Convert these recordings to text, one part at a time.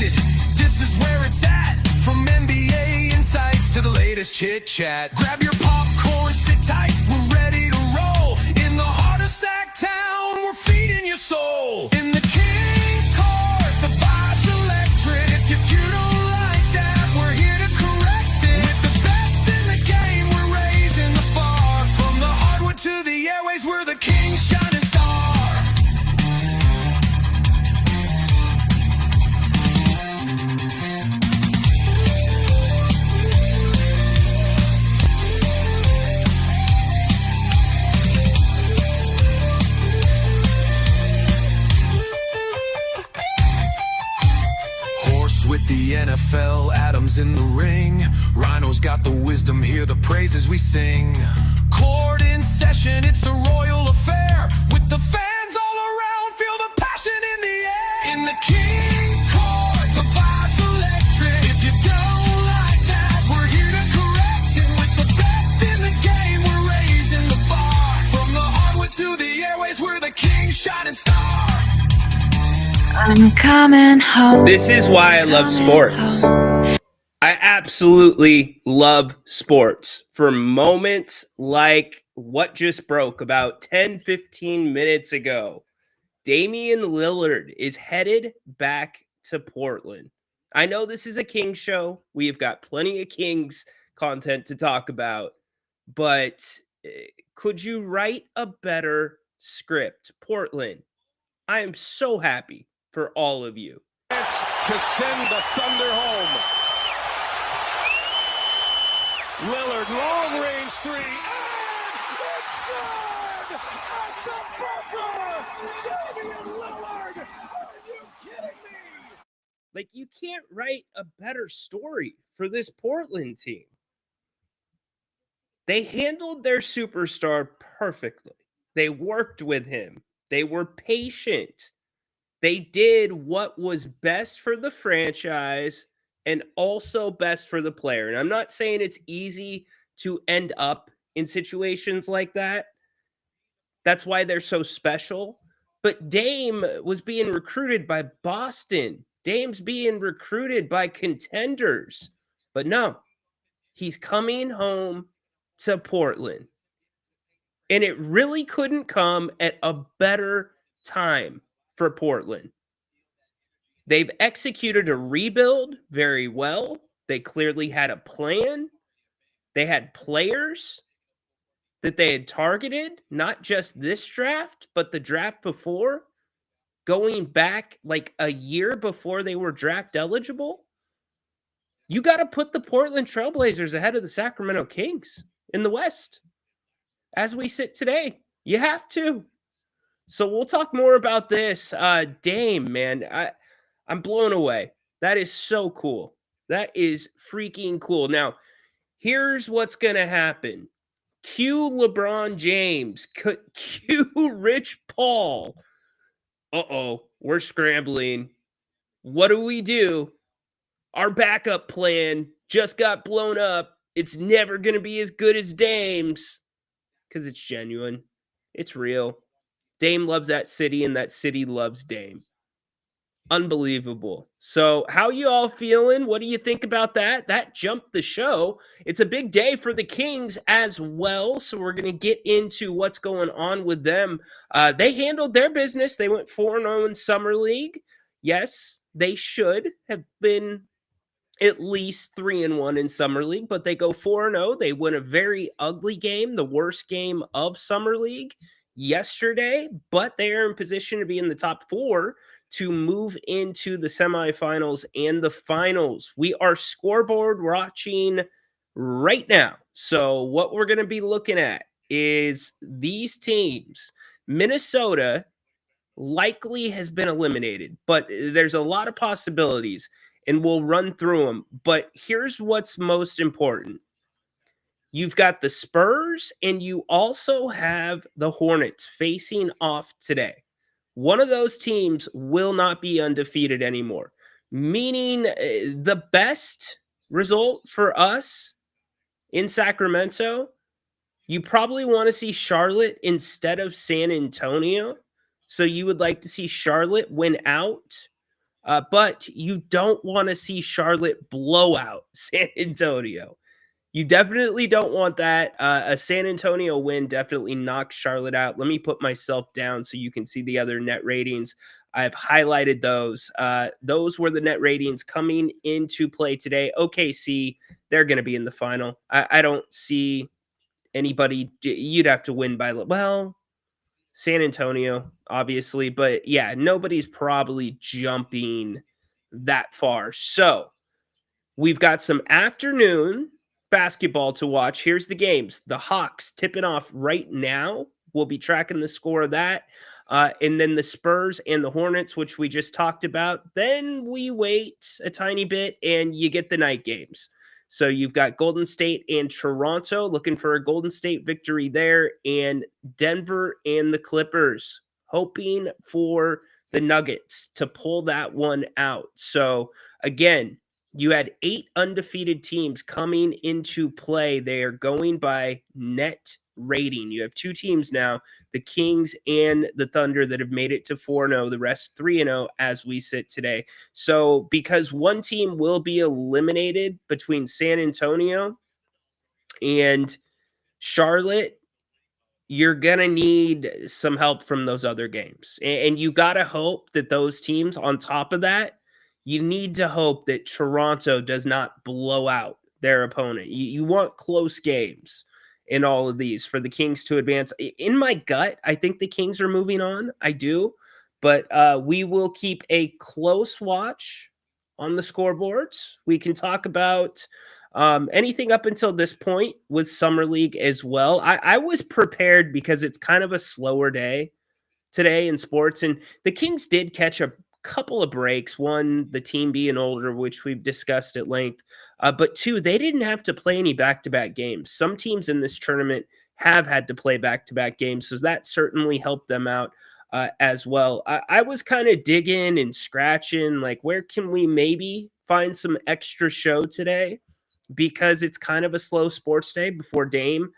connected. This is where it's at. From NBA insights to the latest chit chat. Grab your popcorn, sit tight, we're ready to roll. In the heart of Sacktown, we're feeding your soul. In the King's Court, the vibe's electric. If you don't like that, we're here to correct it. With the best in the game, we're raising the bar. From the hardwood to the airways, we're the King's shining star. With the NFL, Adams in the ring. Rhino's got the wisdom, hear the praises we sing. Court in session, it's a royal affair. With the fans all around, feel the passion in the air. In the King's Court, the vibe's electric. If you don't like that, we're here to correct it. With the best in the game, we're raising the bar. From the hardwood to the airways, we're the King's shining star. I'm coming home. This is why I love sports. I absolutely love sports for moments like what just broke about 10-15 minutes ago. Damian Lillard is headed back to Portland. I know this is a Kings show. We have got plenty of Kings content to talk about, but could you write a better script? Portland, I am so happy for all of you. To send the Thunder home. Lillard, long range three, and it's good! At the buzzer! Damian Lillard! Are you kidding me? Like, you can't write a better story for this Portland team. They handled their superstar perfectly. They worked with him. They were patient. They did what was best for the franchise and also best for the player. And I'm not saying it's easy to end up in situations like that. That's why they're so special. But Dame was being recruited by Boston. Dame's being recruited by contenders. But no, he's coming home to Portland. And it really couldn't come at a better time for Portland. They've executed a rebuild very well. They clearly had a plan. They had players that they had targeted, not just this draft, but the draft before, going back like a year before they were draft eligible. You got to put the Portland Trailblazers ahead of the Sacramento Kings in the West. As we sit today, you have to. So we'll talk more about this. Dame, man, I'm blown away. That is so cool. That is freaking cool. Now, here's what's going to happen. Cue LeBron James. Cue Rich Paul. Uh-oh, we're scrambling. What do? Our backup plan just got blown up. It's never going to be as good as Dame's because it's genuine. It's real. Dame loves that city, and that city loves Dame. Unbelievable. So how you all feeling? What do you think about that? That jumped the show. It's a big day for the Kings as well, so we're going to get into what's going on with them. They handled their business. They went 4-0 in Summer League. Yes, they should have been at least 3-1 in Summer League, but they go 4-0. They win a very ugly game, the worst game of Summer League yesterday, but they are in position to be in the top 4 to move into the semifinals and the finals. We are scoreboard watching right now. So what we're going to be looking at is these teams. Minnesota likely has been eliminated, but there's a lot of possibilities, and we'll run through them. But here's what's most important. You've got the Spurs, and you also have the Hornets facing off today. One of those teams will not be undefeated anymore, meaning the best result for us in Sacramento, you probably want to see Charlotte instead of San Antonio. So you would like to see Charlotte win out. But you don't want to see Charlotte blow out San Antonio. You definitely don't want that. A San Antonio win definitely knocks Charlotte out. Let me put myself down so you can see the other net ratings. I've highlighted those. Those were the net ratings coming into play today. OKC, they're going to be in the final. I don't see anybody. You'd have to win by, well, San Antonio, obviously. But yeah, nobody's probably jumping that far. So we've got some afternoon basketball to watch. Here's the games. The Hawks tipping off right now. We'll be tracking the score of that. And then the Spurs and the Hornets, which we just talked about. Then we wait a tiny bit and you get the night games. So you've got Golden State and Toronto looking for a Golden State victory there, and Denver and the Clippers hoping for the Nuggets to pull that one out. So again, you had 8 undefeated teams coming into play. They are going by net rating. You have 2 teams now, the Kings and the Thunder, that have made it to 4-0, the rest 3-0 as we sit today. So because one team will be eliminated between San Antonio and Charlotte, you're going to need some help from those other games. And you got to hope that those teams, on top of that, you need to hope that Toronto does not blow out their opponent. You want close games in all of these for the Kings to advance. In my gut, I think the Kings are moving on. I do. But we will keep a close watch on the scoreboards. We can talk about anything up until this point with Summer League as well. I was prepared because it's kind of a slower day today in sports, and the Kings did catch a couple of breaks. One, the team being older, which we've discussed at length, but 2, they didn't have to play any back-to-back games. Some teams in this tournament have had to play back-to-back games, so that certainly helped them out as well. I was kind of digging and scratching, like, where can we maybe find some extra show today? Because it's kind of a slow sports day before Dame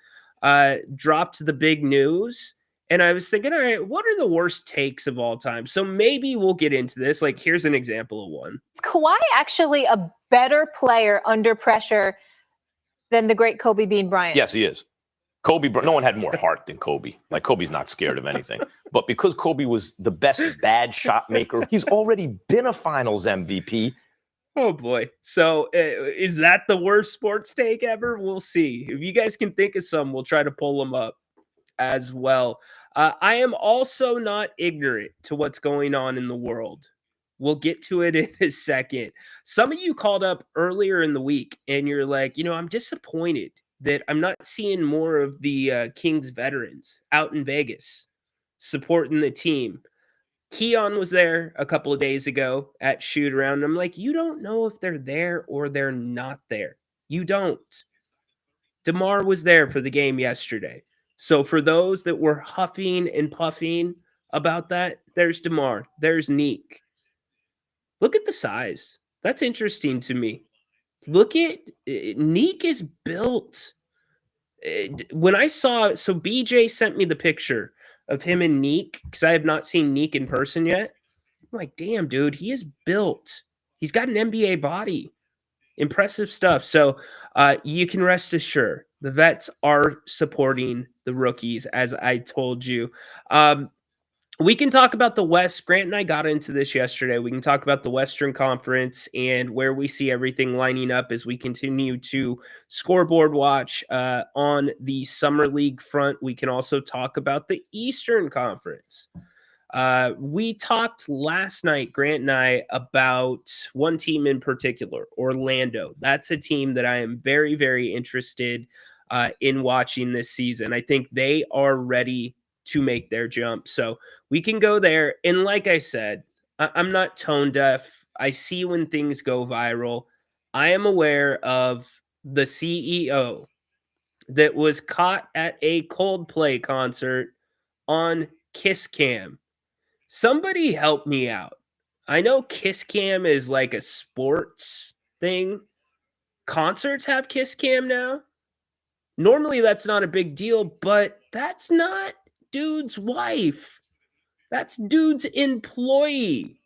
dropped the big news. And I was thinking, all right, what are the worst takes of all time? So maybe we'll get into this. Like, here's an example of one. Is Kawhi actually a better player under pressure than the great Kobe Bean Bryant? Yes, he is. Kobe, no one had more heart than Kobe. Like, Kobe's not scared of anything. But because Kobe was the best bad shot maker, he's already been a finals MVP. Oh, boy. So is that the worst sports take ever? We'll see. If you guys can think of some, we'll try to pull them up as well. I am also not ignorant to what's going on in the world. We'll get to it in a second. Some of you called up earlier in the week and you're like, I'm disappointed that I'm not seeing more of the Kings veterans out in Vegas supporting the team. Keon was there a couple of days ago at shoot around. And I'm like, you don't know if they're there or they're not there. You don't. DeMar was there for the game yesterday. So for those that were huffing and puffing about that, there's DeMar, there's Neek. Look at the size. That's interesting to me. Look at Neek is built. When I saw, so BJ sent me the picture of him and Neek, because I have not seen Neek in person yet. I'm like, damn, dude, he is built. He's got an NBA body. Impressive stuff. So you can rest assured the vets are supporting the rookies, as I told you. We can talk about the West. Grant and I got into this yesterday. We can talk about the Western Conference and where we see everything lining up as we continue to scoreboard watch on the Summer League front. We can also talk about the Eastern Conference. We talked last night, Grant and I, about one team in particular, Orlando. That's a team that I am very, very interested in watching this season. I think they are ready to make their jump. So we can go there. And like I said, I'm not tone deaf. I see when things go viral. I am aware of the CEO that was caught at a Coldplay concert on Kiss Cam. Somebody help me out. I know Kiss Cam is like a sports thing. Concerts have Kiss Cam now. Normally that's not a big deal, but that's not dude's wife. That's dude's employee.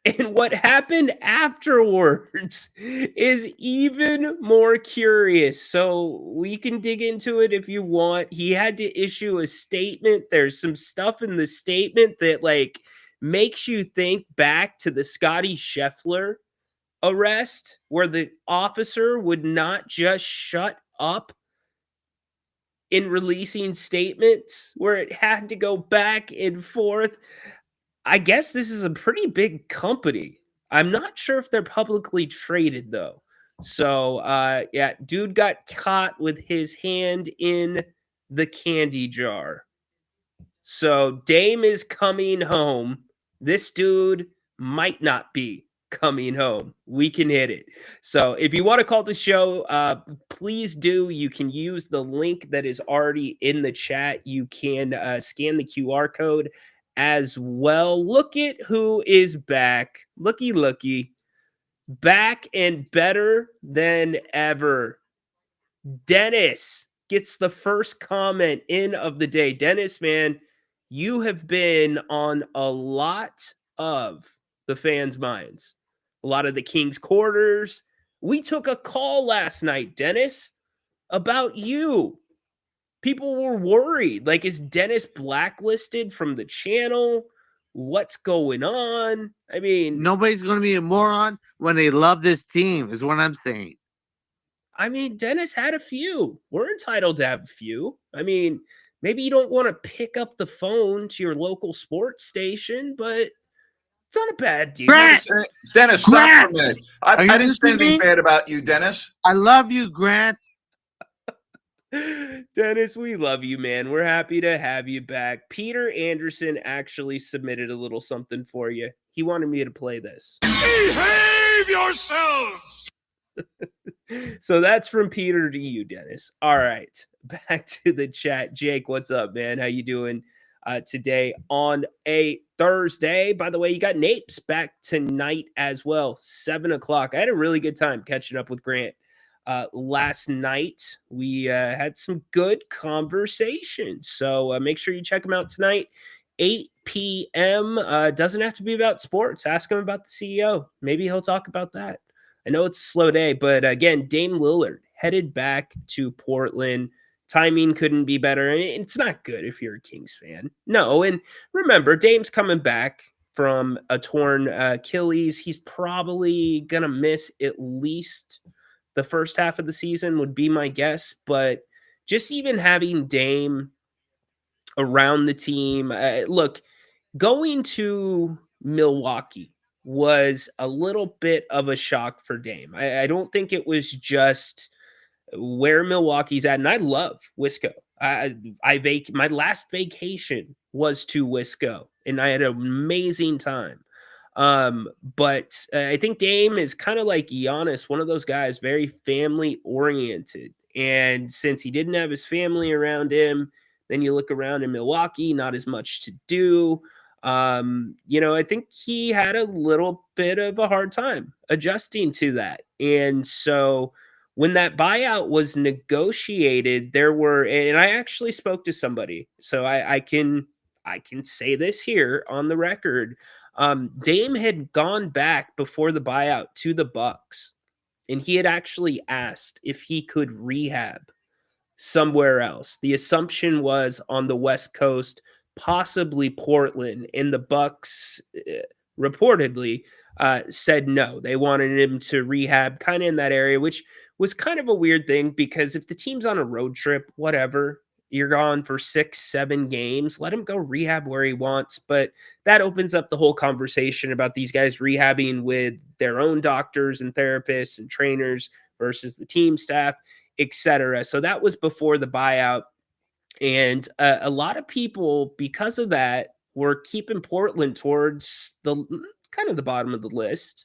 And what happened afterwards is even more curious. So we can dig into it if you want. He had to issue a statement. There's some stuff in the statement that like makes you think back to the Scotty Scheffler arrest where the officer would not just shut up in releasing statements, where it had to go back and forth. I guess this is a pretty big company. I'm not sure if they're publicly traded though. So yeah, dude got caught with his hand in the candy jar. So Dame is coming home. This dude might not be coming home. We can hit it. So if you want to call the show, please do. You can use the link that is already in the chat. You can scan the QR code as well. Look at who is back. Looky. Back and better than ever. Dennis gets the first comment in of the day. Dennis, man, you have been on a lot of the fans' minds, a lot of the King's quarters. We took a call last night, Dennis, about you. People were worried. Like, is Dennis blacklisted from the channel? What's going on? I mean, Nobody's going to be a moron when they love this team, is what I'm saying. Dennis had a few. We're entitled to have a few. I mean, maybe you don't want to pick up the phone to your local sports station, but it's not a bad deal. Grant! Dennis, stop Grant! for a minute. Are I you didn't say listening to anything me? bad about you, Dennis. I love you, Grant. Dennis, we love you, man. We're happy to have you back. Peter Anderson actually submitted a little something for you. He wanted me to play this. Behave yourselves! So that's from Peter to you, Dennis. All right, back to the chat. Jake, what's up, man? How you doing today on a Thursday? By the way, you got Napes back tonight as well, 7 o'clock. I had a really good time catching up with Grant last night. We had some good conversations, so make sure you check him out tonight, 8 p.m. Doesn't have to be about sports. Ask him about the CEO. Maybe he'll talk about that. I know it's a slow day, but again, Dame Lillard headed back to Portland. Timing couldn't be better. And it's not good if you're a Kings fan. No, and remember, Dame's coming back from a torn Achilles. He's probably going to miss at least the first half of the season would be my guess. But just even having Dame around the team, look, going to Milwaukee was a little bit of a shock for Dame. I don't think it was just where Milwaukee's at, and I love Wisco. My last vacation was to Wisco, and I had an amazing time. But I think Dame is kind of like Giannis, one of those guys, very family oriented. And since he didn't have his family around him, then you look around in Milwaukee, not as much to do. I think he had a little bit of a hard time adjusting to that. And so when that buyout was negotiated, and I actually spoke to somebody, so I can say this here on the record. Dame had gone back before the buyout to the Bucks, and he had actually asked if he could rehab somewhere else. The assumption was on the West Coast, possibly Portland, and the Bucks reportedly said no. They wanted him to rehab kind of in that area, which was kind of a weird thing, because if the team's on a road trip, whatever, you're gone for 6-7 games, let him go rehab where he wants. But that opens up the whole conversation about these guys rehabbing with their own doctors and therapists and trainers versus the team staff, etc. So that was before the buyout. And a lot of people, because of that, were keeping Portland towards the kind of the bottom of the list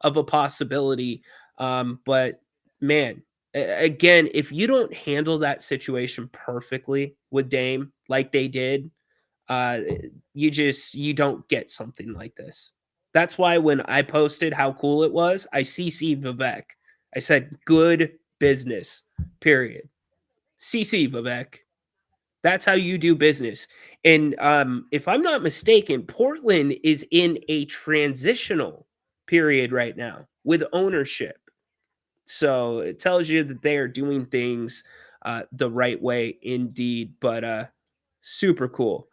of a possibility. But man, again, if you don't handle that situation perfectly with Dame like they did, you don't get something like this. That's why when I posted how cool it was, I CC'd Vivek. I said, good business, period. CC Vivek. That's how you do business. And if I'm not mistaken, Portland is in a transitional period right now with ownership. So it tells you that they are doing things the right way indeed. But super cool.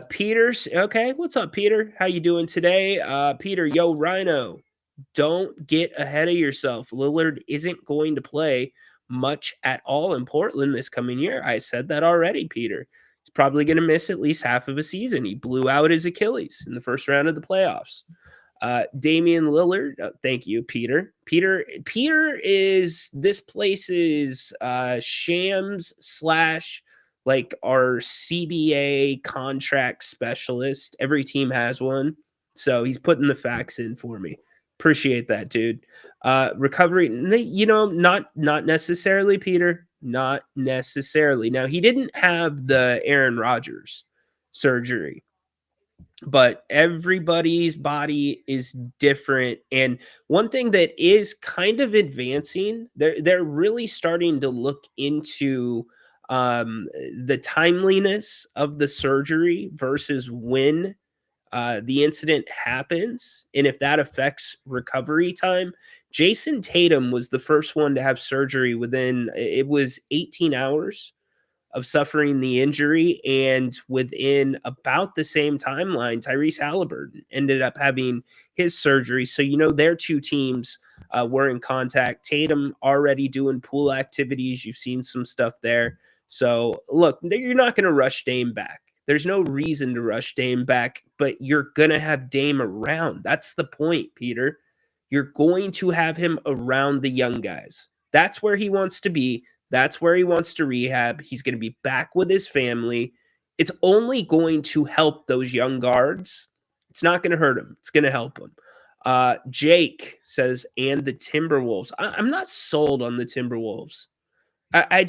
Peter's okay. What's up, Peter? How you doing today? Peter, yo, Rhino, don't get ahead of yourself. Lillard isn't going to play much at all in Portland this coming year. I said that already, Peter. He's probably going to miss at least half of a season. He blew out his Achilles in the first round of the playoffs. Damian Lillard, thank you, Peter. Peter is this place's Shams slash like our CBA contract specialist. Every team has one, so he's putting the facts in for me. Appreciate that, dude. Recovery, not necessarily, Peter. Not necessarily. Now, he didn't have the Aaron Rodgers surgery, but everybody's body is different. And one thing that is kind the they're really starting to look into the timeliness of the surgery versus when the incident happens and if that affects recovery time. Jason Tatum was the first one to have surgery within, it was 18 hours of suffering the injury. And within about the same timeline, Tyrese Halliburton ended up having his surgery. So, their two teams were in contact. Tatum already doing pool activities. You've seen some stuff there. So, look, you're not going to rush Dame back. There's no reason to rush Dame back, but you're going to have Dame around. That's the point, Peter. You're going to have him around the young guys. That's where he wants to be. That's where he wants to rehab. He's going to be back with his family. It's only going to help those young guards. It's not going to hurt him. It's going to help him. Jake says, and the Timberwolves. I'm not sold on the Timberwolves. I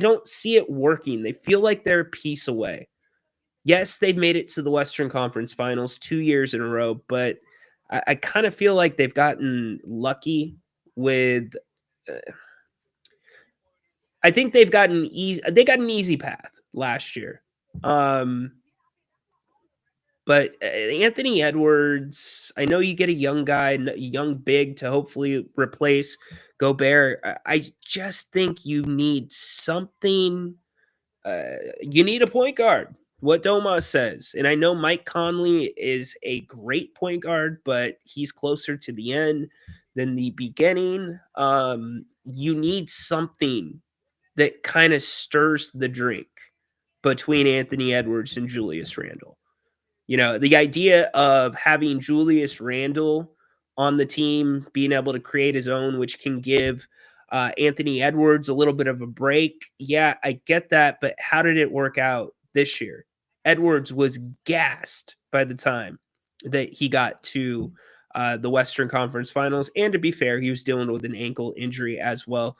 don't see it working. They feel like they're a piece away. Yes, they've made it to the Western Conference Finals 2 years in a row, but I kind of feel like they've gotten lucky with. I think they got an easy path last year. But Anthony Edwards, I know you get a young guy, a young big to hopefully replace Gobert. I just think you need something. You need a point guard, what Domas says. And I know Mike Conley is a great point guard, but he's closer to the end than the beginning. You need something that kind of stirs the drink between Anthony Edwards and Julius Randle. The idea of having Julius Randle on the team, being able to create his own, which can give Anthony Edwards a little bit of a break. Yeah, I get that, but how did it work out this year? Edwards was gassed by the time that he got to the Western Conference Finals. And to be fair, he was dealing with an ankle injury as well.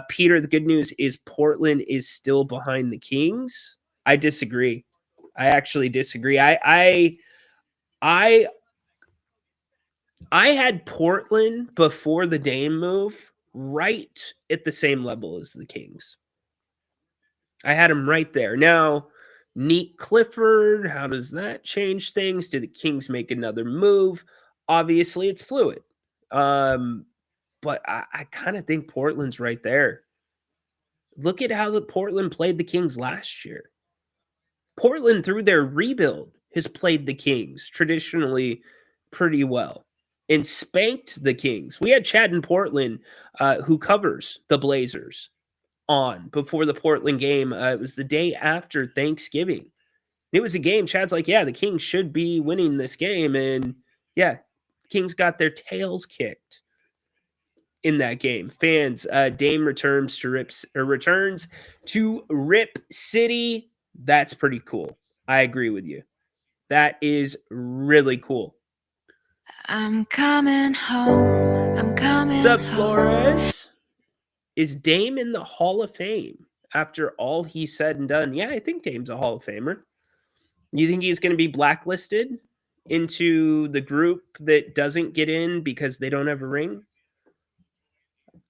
Peter, the good news is Portland is still behind the Kings. I disagree. I actually disagree. I had Portland before the Dame move right at the same level as the Kings. I had them right there. Now, Neat Clifford, how does that change things? Do the Kings make another move? Obviously, it's fluid. But I kind of think Portland's right there. Look at how the Portland played the Kings last year. Portland, through their rebuild, has played the Kings traditionally pretty well and spanked the Kings. We had Chad in Portland who covers the Blazers on before the Portland game. It was the day after Thanksgiving. It was a game. Chad's like, yeah, the Kings should be winning this game. And yeah, Kings got their tails kicked in that game. Fans, Dame returns to Rip City. That's pretty cool. I agree with you. That is really cool. I'm coming home. I'm coming What's up, home. Flores? Is Dame in the Hall of Fame after all he's said and done? Yeah, I think Dame's a Hall of Famer. You think he's going to be blacklisted into the group that doesn't get in because they don't have a ring?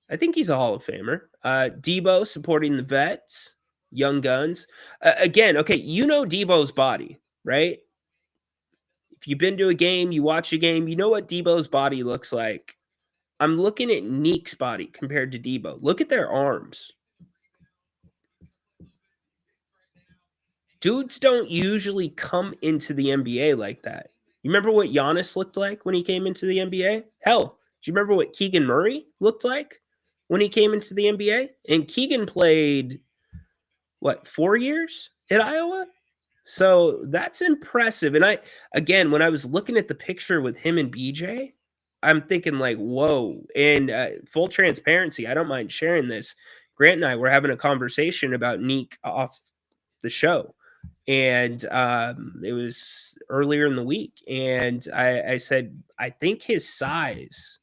I think he's a Hall of Famer. Debo supporting the vets. young guns. Again, okay, you know Debo's body, right? If you've been to a game, you watch a game, you know what Debo's body looks like. I'm looking at Neek's body compared to Debo. Look at their arms. Dudes don't usually come into the NBA like that. You remember what Giannis looked like when he came into the NBA? Hell, do you remember what Keegan Murray looked like when he came into the NBA? And Keegan played, 4 years at Iowa? So that's impressive. And again, when I was looking at the picture with him and BJ, I'm thinking like, whoa. And full transparency, I don't mind sharing this. Grant and I were having a conversation about Neek off the show. And it was earlier in the week. And I said, I think his size,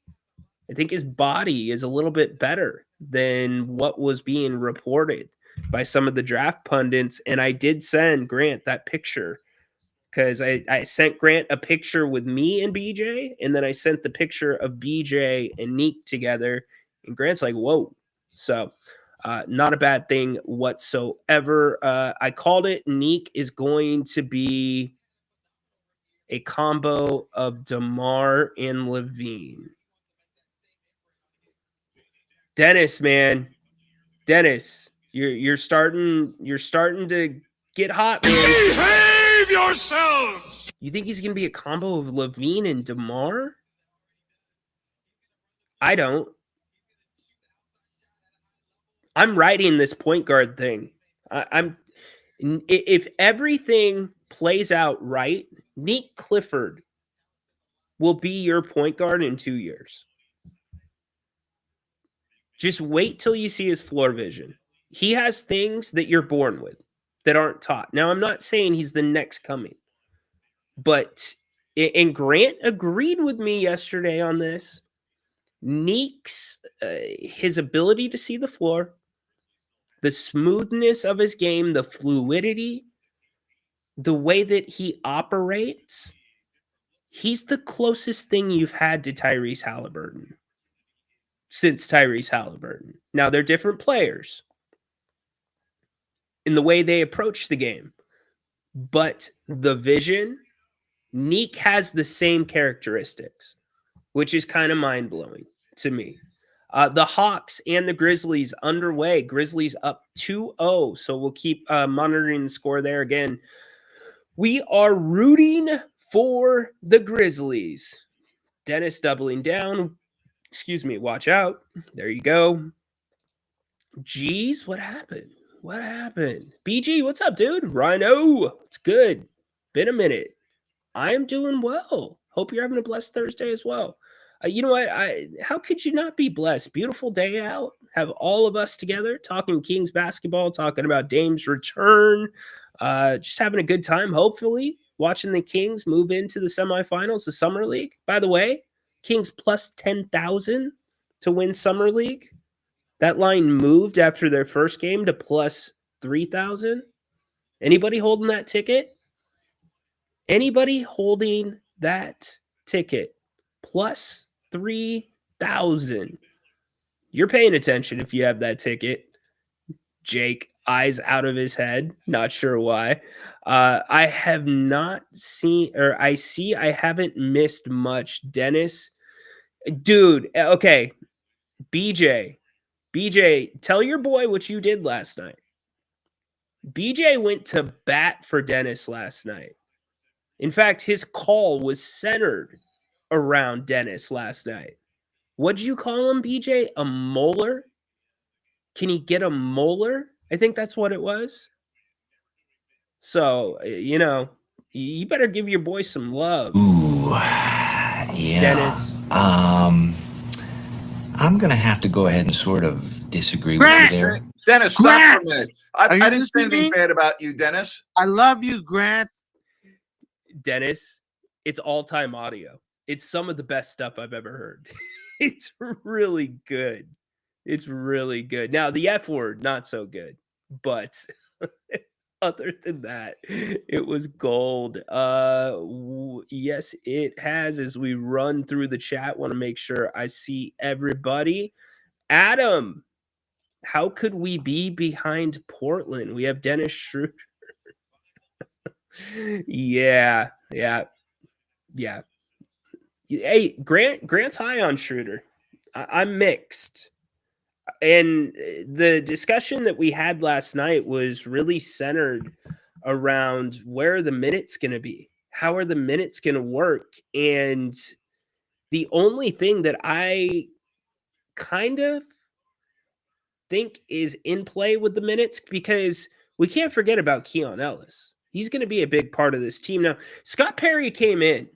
I think his body is a little bit better than what was being reported by some of the draft pundits. And I did send Grant that picture because I sent Grant a picture with me and BJ. And then I sent the picture of BJ and Neek together. And Grant's like, whoa. So not a bad thing whatsoever. I called it. Neek is going to be a combo of DeMar and Levine. Dennis, man. Dennis, you're starting to get hot, man. Behave yourselves! You think he's gonna be a combo of Levine and DeMar? I don't. I'm riding this point guard thing. If everything plays out right, Nick Clifford will be your point guard in 2 years. Just wait till you see his floor vision. He has things that you're born with that aren't taught. Now, I'm not saying he's the next coming, but, and Grant agreed with me yesterday on this. Neek's, his ability to see the floor, the smoothness of his game, the fluidity, the way that he operates, he's the closest thing you've had to Tyrese Halliburton since Tyrese Halliburton. Now, they're different players in the way they approach the game, but the vision, Neek has the same characteristics, which is kind of mind-blowing to me. The Hawks and the Grizzlies underway. Grizzlies up 2-0, so we'll keep monitoring the score there. Again, we are rooting for the Grizzlies. Dennis doubling down. Excuse me, watch out. There you go. Jeez, what happened? What happened? BG, what's up, dude? Rhino, it's good. Been a minute. I am doing well. Hope you're having a blessed Thursday as well. You know what? How could you not be blessed? Beautiful day out. Have all of us together talking Kings basketball, talking about Dame's return, just having a good time, hopefully, watching the Kings move into the semifinals of Summer League. By the way, Kings plus 10,000 to win Summer League. That line moved after their first game to plus 3,000. Anybody holding that ticket? Anybody holding that ticket? Plus 3,000. You're paying attention if you have that ticket. Jake, eyes out of his head. Not sure why. I have not seen, or I haven't missed much. Dennis, dude, okay. BJ, tell your boy what you did last night. BJ went to bat for Dennis last night. In fact, his call was centered around Dennis last night. What'd you call him, BJ? A molar? Can he get a molar? I think that's what it was. So, you better give your boy some love. Ooh, yeah. Dennis. I'm going to have to go ahead and sort of disagree with you there. Dennis, stop Grant! for a minute. Are I you didn't say anything listening? bad about you, Dennis. I love you, Grant. Dennis, it's all-time audio. It's some of the best stuff I've ever heard. It's really good. It's really good. Now, the F word, not so good. But other than that, it was gold. Yes, it has. As we run through the chat, want to make sure I see everybody. Adam, How could we be behind Portland? We have Dennis Schroeder. Yeah. Hey, Grant's high on Schroeder. I'm mixed. And the discussion that we had last night was really centered around where are the minutes going to be? How are the minutes going to work? And the only thing that I kind of think is in play with the minutes, because we can't forget about Keon Ellis. He's going to be a big part of this team. Now, Scott Perry came in,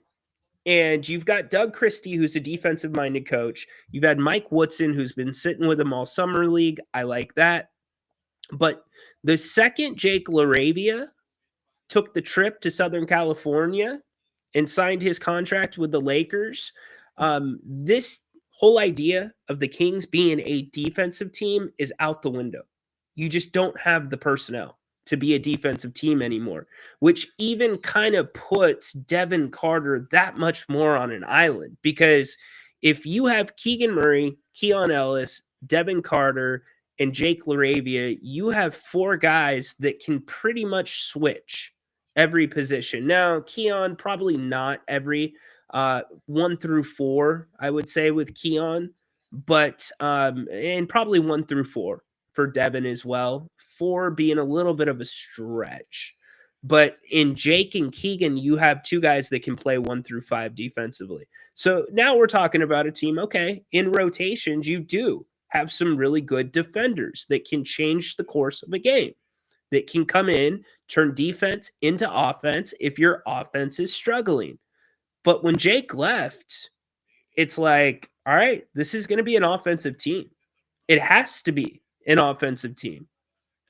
and you've got Doug Christie, who's a defensive-minded coach. You've had Mike Woodson, who's been sitting with him all summer league. I like that. But the second Jake LaRavia took the trip to Southern California and signed his contract with the Lakers, this whole idea of the Kings being a defensive team is out the window. You just don't have the personnel to be a defensive team anymore, which even kind of puts Devin Carter that much more on an island. Because if you have Keegan Murray, Keon Ellis, Devin Carter, and Jake LaRavia, you have 4 guys that can pretty much switch every position. Now, Keon, probably not every 1 through 4, I would say, with Keon, but and probably 1 through 4 for Devin as well. 4 being a little bit of a stretch. But in Jake and Keegan, you have 2 guys that can play 1 through 5 defensively. So now we're talking about a team, okay, in rotations, you do have some really good defenders that can change the course of a game, that can come in, turn defense into offense if your offense is struggling. But when Jake left, it's like, all right, this is going to be an offensive team. It has to be an offensive team.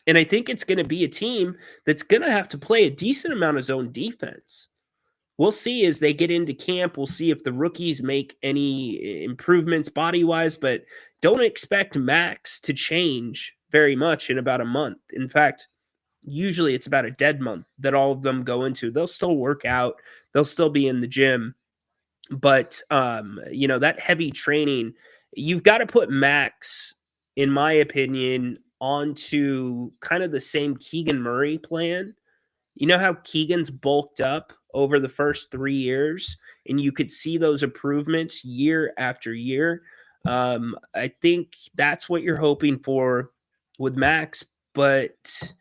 And I think it's going to be a team that's going to have to play a decent amount of zone defense. We'll see as they get into camp. We'll see if the rookies make any improvements body-wise, but don't expect Max to change very much in about a month. In fact, usually it's about a dead month that all of them go into. They'll still work out. They'll still be in the gym. But, that heavy training, you've got to put Max, in my opinion, onto kind of the same Keegan Murray plan. You know how Keegan's bulked up over the first 3 years, and you could see those improvements year after year. I think that's what you're hoping for with Max. But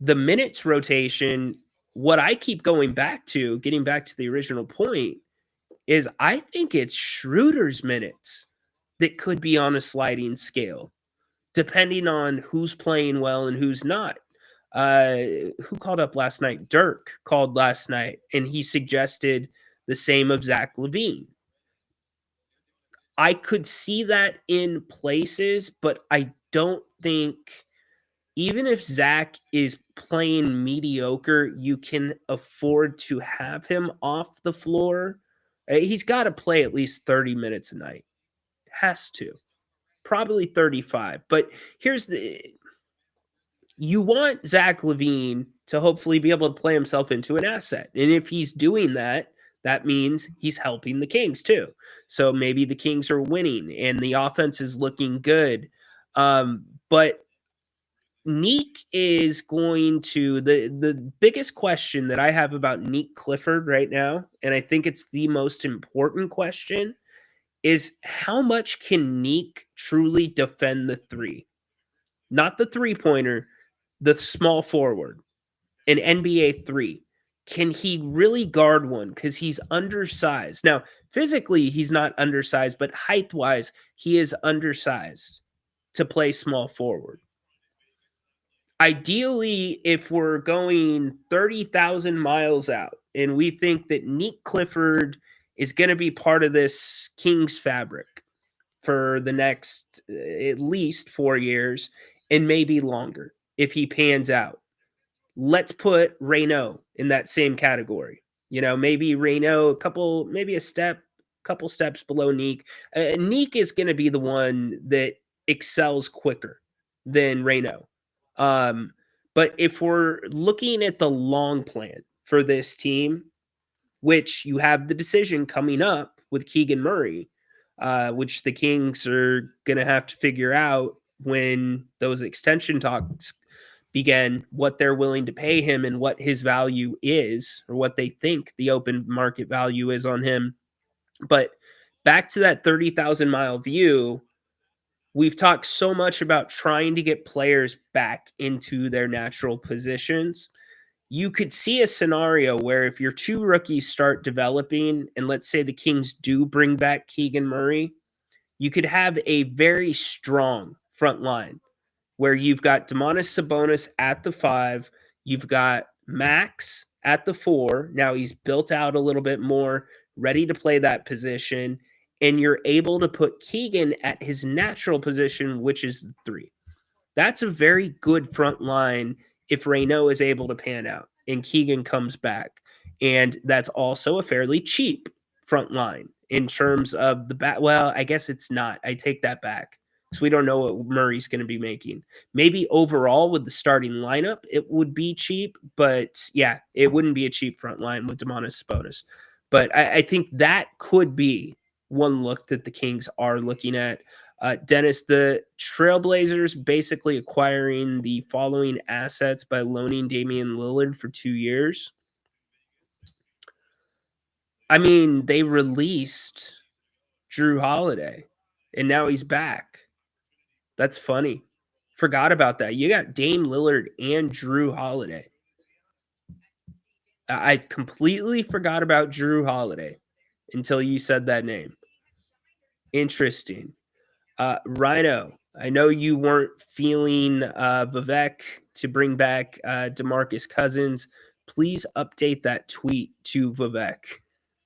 the minutes rotation, what I keep going back to, getting back to the original point, is I think it's Schroeder's minutes that could be on a sliding scale, depending on who's playing well and who's not. Who called up last night? Dirk called last night, and he suggested the same of Zach LaVine. I could see that in places, but I don't think, even if Zach is playing mediocre, you can afford to have him off the floor. He's got to play at least 30 minutes a night. Has to. Probably 35. But you want Zach LaVine to hopefully be able to play himself into an asset. And if he's doing that, that means he's helping the Kings too. So maybe the Kings are winning and the offense is looking good. But Neek is going to, the biggest question that I have about Neek Clifford right now, and I think it's the most important question, is how much can Neek truly defend the 3? Not the 3-pointer, the small forward, an NBA 3. Can he really guard one? Because he's undersized. Now, physically, he's not undersized, but height-wise, he is undersized to play small forward. Ideally, if we're going 30,000 miles out and we think that Neek Clifford is going to be part of this Kings fabric for the next at least 4 years and maybe longer if he pans out, let's put Reynaud in that same category. Maybe Reynaud couple steps below Neek. Neek is going to be the one that excels quicker than Reynaud. But if we're looking at the long plan for this team, which you have the decision coming up with Keegan Murray, which the Kings are going to have to figure out when those extension talks began, what they're willing to pay him and what his value is, or what they think the open market value is on him. But back to that 30,000 mile view, we've talked so much about trying to get players back into their natural positions. You could see a scenario where if your two rookies start developing, and let's say the Kings do bring back Keegan Murray, you could have a very strong front line where you've got Domantas Sabonis at the 5, you've got Max at the 4. Now he's built out a little bit more, ready to play that position, and you're able to put Keegan at his natural position, which is the 3. That's a very good front line if Reynaud is able to pan out and Keegan comes back. And that's also a fairly cheap front line in terms of the back. Well, I guess it's not. I take that back. So we don't know what Murray's going to be making. Maybe overall with the starting lineup, it would be cheap. But yeah, it wouldn't be a cheap front line with Domantas Sabonis. But I think that could be one look that the Kings are looking at. Dennis, the Trailblazers basically acquiring the following assets by loaning Damian Lillard for 2 years. I mean, they released Drew Holiday, and now he's back. That's funny. Forgot about that. You got Dame Lillard and Drew Holiday. I completely forgot about Drew Holiday until you said that name. Interesting. Rhino, I know you weren't feeling Vivek to bring back DeMarcus Cousins. Please update that tweet to Vivek.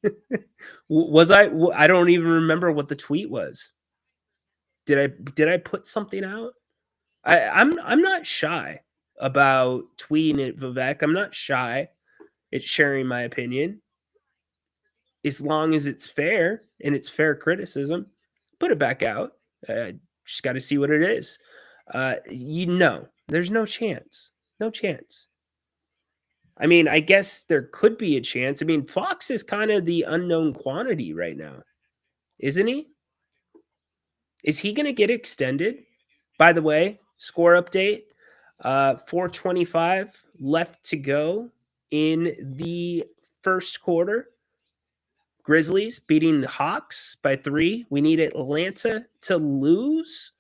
I don't even remember what the tweet was. Did I put something out? I'm not shy about tweeting at Vivek. I'm not shy at sharing my opinion. As long as it's fair and it's fair criticism, put it back out. Just got to see what it is. There's no chance. No chance. I mean, I guess there could be a chance. I mean, Fox is kind of the unknown quantity right now, isn't he? Is he going to get extended? By the way, score update, 4:25 left to go in the first quarter. Grizzlies beating the Hawks by 3. We need Atlanta to lose,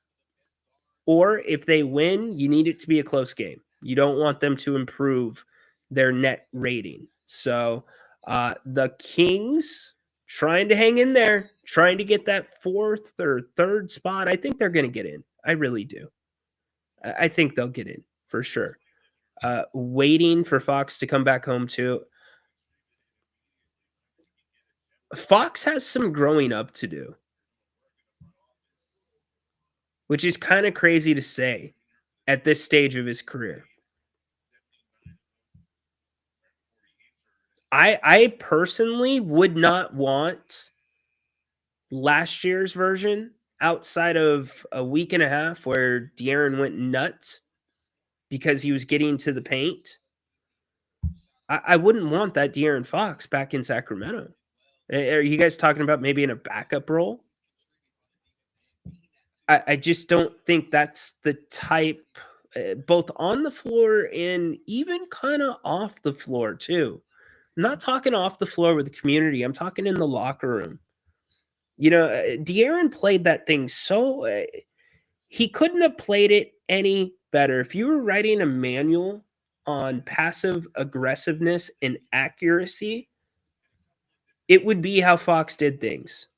or if they win, you need it to be a close game. You don't want them to improve their net rating. So the Kings trying to hang in there, trying to get that 4th or 3rd spot. I think they're going to get in. I really do. I think they'll get in for sure. Waiting for Fox to come back home too. Fox has some growing up to do, which is kind of crazy to say at this stage of his career. I personally would not want last year's version outside of a week and a half where De'Aaron went nuts because he was getting to the paint. I wouldn't want that De'Aaron Fox back in Sacramento. Are you guys talking about maybe in a backup role? I just don't think that's the type, both on the floor and even kind of off the floor too. I'm not talking off the floor with the community. I'm talking in the locker room. You know, De'Aaron played that thing so he couldn't have played it any better. If you were writing a manual on passive aggressiveness and accuracy, it would be how Fox did things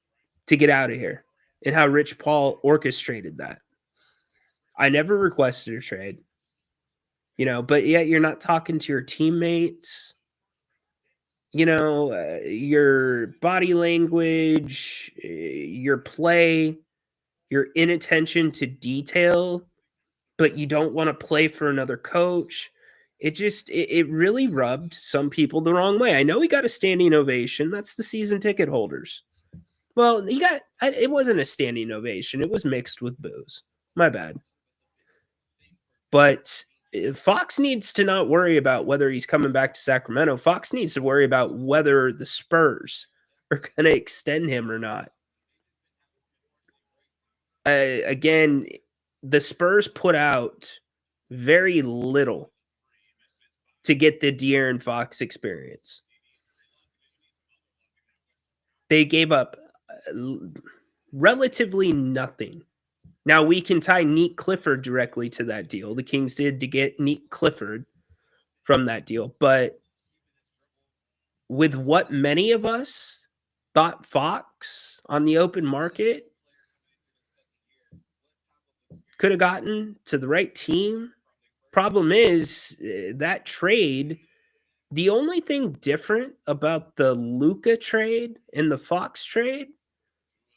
to get out of here and how Rich Paul orchestrated that. I never requested a trade, but yet you're not talking to your teammates. Your body language, your play, your inattention to detail, but you don't want to play for another coach. It really rubbed some people the wrong way. I know he got a standing ovation. That's the season ticket holders. Well, it wasn't a standing ovation. It was mixed with boos. My bad. But Fox needs to not worry about whether he's coming back to Sacramento. Fox needs to worry about whether the Spurs are going to extend him or not. Again, the Spurs put out very little to get the De'Aaron Fox experience. They gave up relatively nothing. Now, we can tie Neat Clifford directly to that deal. The Kings did to get Neat Clifford from that deal. But with what many of us thought Fox on the open market could have gotten to the right team, problem is that trade, the only thing different about the Luka trade and the Fox trade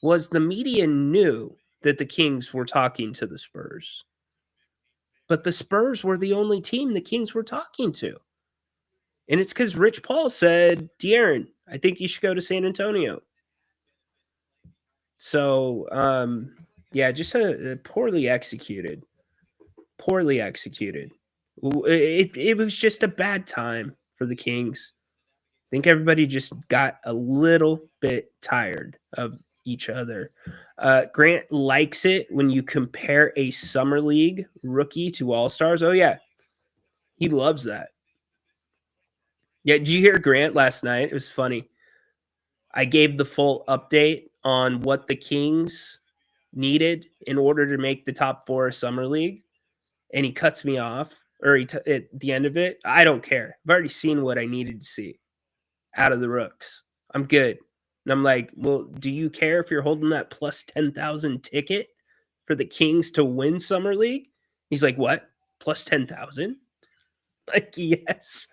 was the media knew that the Kings were talking to the Spurs. But the Spurs were the only team the Kings were talking to. And it's because Rich Paul said, De'Aaron, I think you should go to San Antonio. So, yeah, just a poorly executed. Poorly executed. It was just a bad time for the Kings. I think everybody just got a little bit tired of each other. Grant likes it when you compare a summer league rookie to all-stars. Oh, yeah. He loves that. Yeah, did you hear Grant last night? It was funny. I gave the full update on what the Kings needed in order to make the top 4 summer league, and he cuts me off, or at the end of it. I don't care. I've already seen what I needed to see out of the rooks. I'm good. And I'm like, well, do you care if you're holding that plus 10,000 ticket for the Kings to win summer league? He's like, what? Plus 10,000? Like, yes,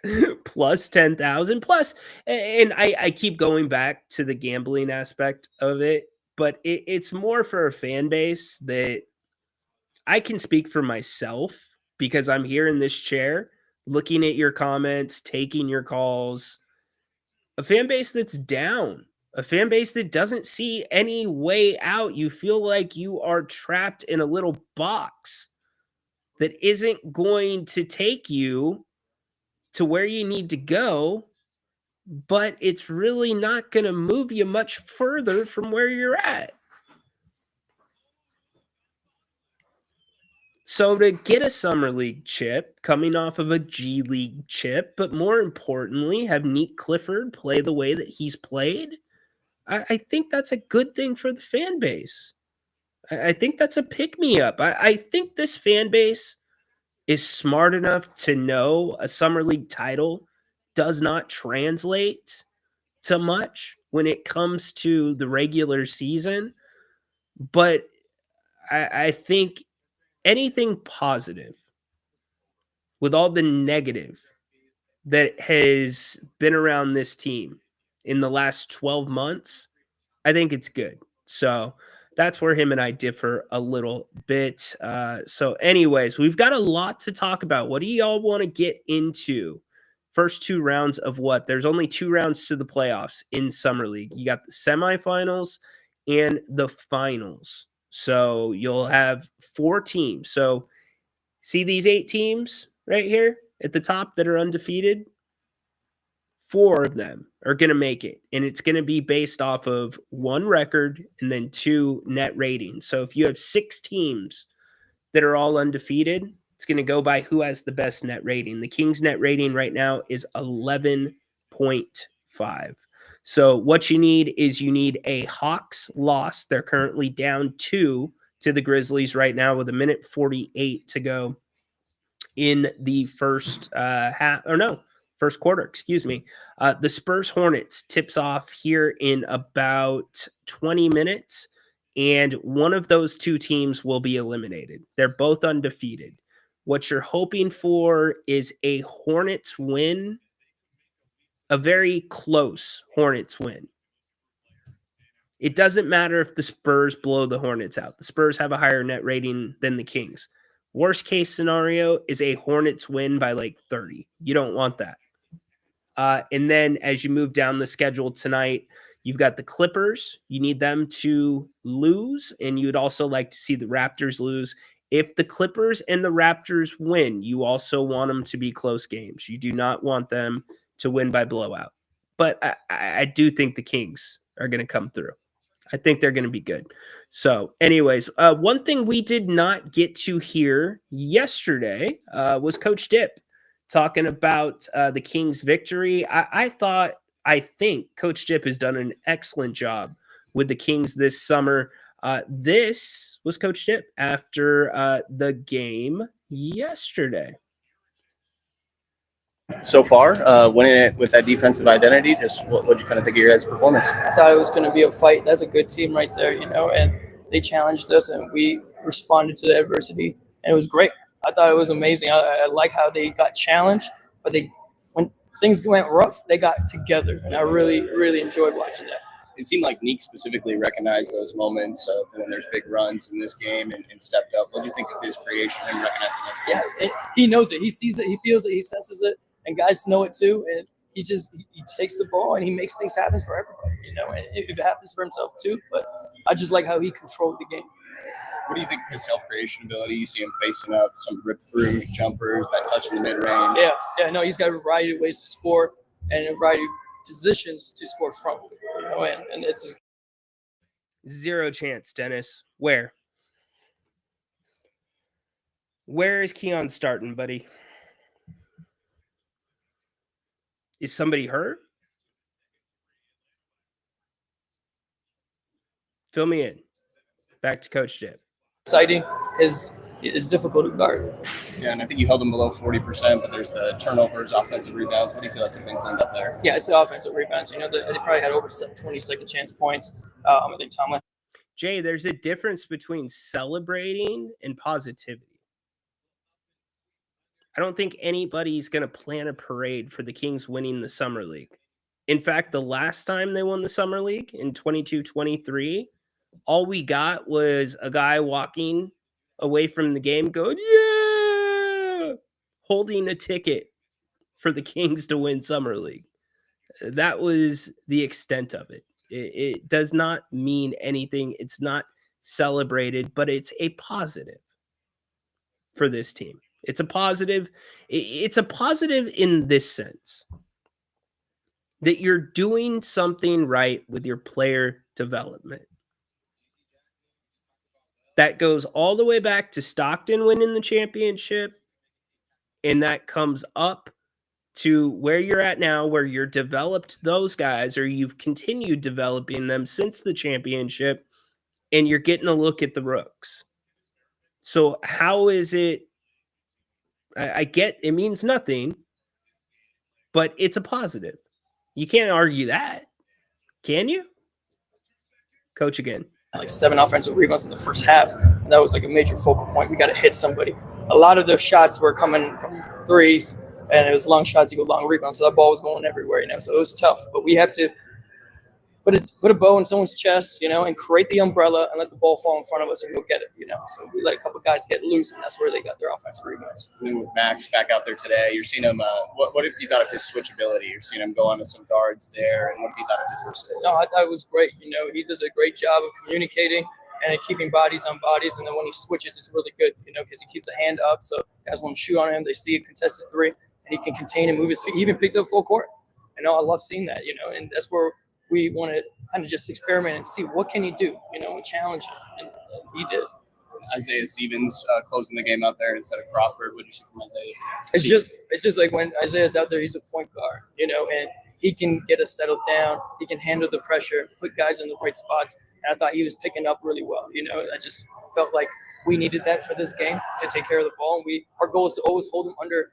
plus 10,000 plus. And I keep going back to the gambling aspect of it, but it's more for a fan base that I can speak for myself because I'm here in this chair looking at your comments, taking your calls. A fan base that's down, a fan base that doesn't see any way out. You feel like you are trapped in a little box that isn't going to take you to where you need to go, but it's really not going to move you much further from where you're at. So to get a summer league chip coming off of a G League chip, but more importantly, have Neat Clifford play the way that he's played, I think that's a good thing for the fan base. I think that's a pick-me-up. I think this fan base is smart enough to know a summer league title does not translate to much when it comes to the regular season. But I think anything positive with all the negative that has been around this team in the last 12 months, I think it's good. So that's where him and I differ a little bit. So anyways, we've got a lot to talk about. What do y'all want to get into? First 2 rounds of what? There's only 2 rounds to the playoffs in Summer League. You got the semifinals and the finals. So you'll have 4 teams. So see these 8 teams right here at the top that are undefeated? 4 of them are going to make it, and it's going to be based off of 1 record and then 2 net ratings. So if you have 6 teams that are all undefeated, it's going to go by who has the best net rating. The Kings net rating right now is 11.5. So what you need is you need a Hawks loss. They're currently down 2 to the Grizzlies right now with 1:48 to go in the first first quarter, excuse me. The Spurs Hornets tips off here in about 20 minutes, and one of those 2 teams will be eliminated. They're both undefeated. What you're hoping for is a Hornets win, a very close Hornets win. It doesn't matter if the Spurs blow the Hornets out. The Spurs have a higher net rating than the Kings. Worst case scenario is a Hornets win by like 30. You don't want that. And then as you move down the schedule tonight, you've got the Clippers. You need them to lose, and you'd also like to see the Raptors lose. If the Clippers and the Raptors win, you also want them to be close games. You do not want them to win by blowout. But I do think the Kings are going to come through. I think they're going to be good. So, anyways, one thing we did not get to hear yesterday was Coach Dip talking about the Kings' victory. I think Coach Dip has done an excellent job with the Kings this summer. This was Coach Dip after the game yesterday. So far, winning it with that defensive identity, just what you kind of think of your guys' performance? I thought it was going to be a fight. That's a good team right there, and they challenged us and we responded to the adversity, and it was great. I thought it was amazing. I like how they got challenged, but when things went rough, they got together, and I really, really enjoyed watching that. It seemed like Neek specifically recognized those moments when there's big runs in this game and stepped up. What do you think of his creation and recognizing those moments? Yeah, he knows it. He sees it. He feels it. He senses it. And guys know it too. And he takes the ball and he makes things happen for everybody, and it happens for himself too. But I just like how he controlled the game. What do you think of his self-creation ability? You see him facing up some rip-through jumpers, that touch in the mid-range. Yeah. No, he's got a variety of ways to score and a variety of positions to score from, and it's zero chance, Dennis. Where is Keon starting, buddy? Is somebody hurt? Fill me in. Back to Coach Dip. exciting. Is difficult to guard. Yeah, and I think you held them below 40%, but there's the turnovers, offensive rebounds. What do you feel like have been cleaned up there? Yeah, it's the offensive rebounds. They probably had over 20 second chance points. I think Tomlin. Jay, there's a difference between celebrating and positivity. I don't think anybody's going to plan a parade for the Kings winning the Summer League. In fact, the last time they won the Summer League in 22-23, all we got was a guy walking away from the game going, yeah, holding a ticket for the Kings to win Summer League. That was the extent of it. It does not mean anything. It's not celebrated, but it's a positive for this team. It's a positive. It's a positive in this sense that you're doing something right with your player development. That goes all the way back to Stockton winning the championship, and that comes up to where you're at now, where you're developed those guys, or you've continued developing them since the championship, and you're getting a look at the rooks. So how is it? I get it means nothing, but it's a positive. You can't argue that, can you? Coach again. Like 7 offensive rebounds in the first half. And that was like a major focal point. We got to hit somebody. A lot of their shots were coming from threes, and it was long shots, you go long rebounds. So that ball was going everywhere, So it was tough. But we have to put a bow in someone's chest, and create the umbrella and let the ball fall in front of us and go get it, So we let a couple guys get loose, and that's where they got their offensive rebounds. I mean, with Max back out there today, you're seeing him. What have you thought of his switchability? You're seeing him go onto some guards there, and what have you thought of his versatility? No, I thought it was great. He does a great job of communicating and keeping bodies on bodies, and then when he switches, it's really good, because he keeps a hand up, so guys won't shoot on him. They see a contested three, and he can contain and move his feet. He even picked up full court. I love seeing that, and that's where we want to kind of just experiment and see what can he do, and challenge him, and he did. Isaiah Stevens closing the game out there instead of Crawford. What did you see from Isaiah? It's just like when Isaiah's out there, he's a point guard, and he can get us settled down. He can handle the pressure, put guys in the right spots. And I thought he was picking up really well. I just felt like we needed that for this game to take care of the ball. And our goal is to always hold them under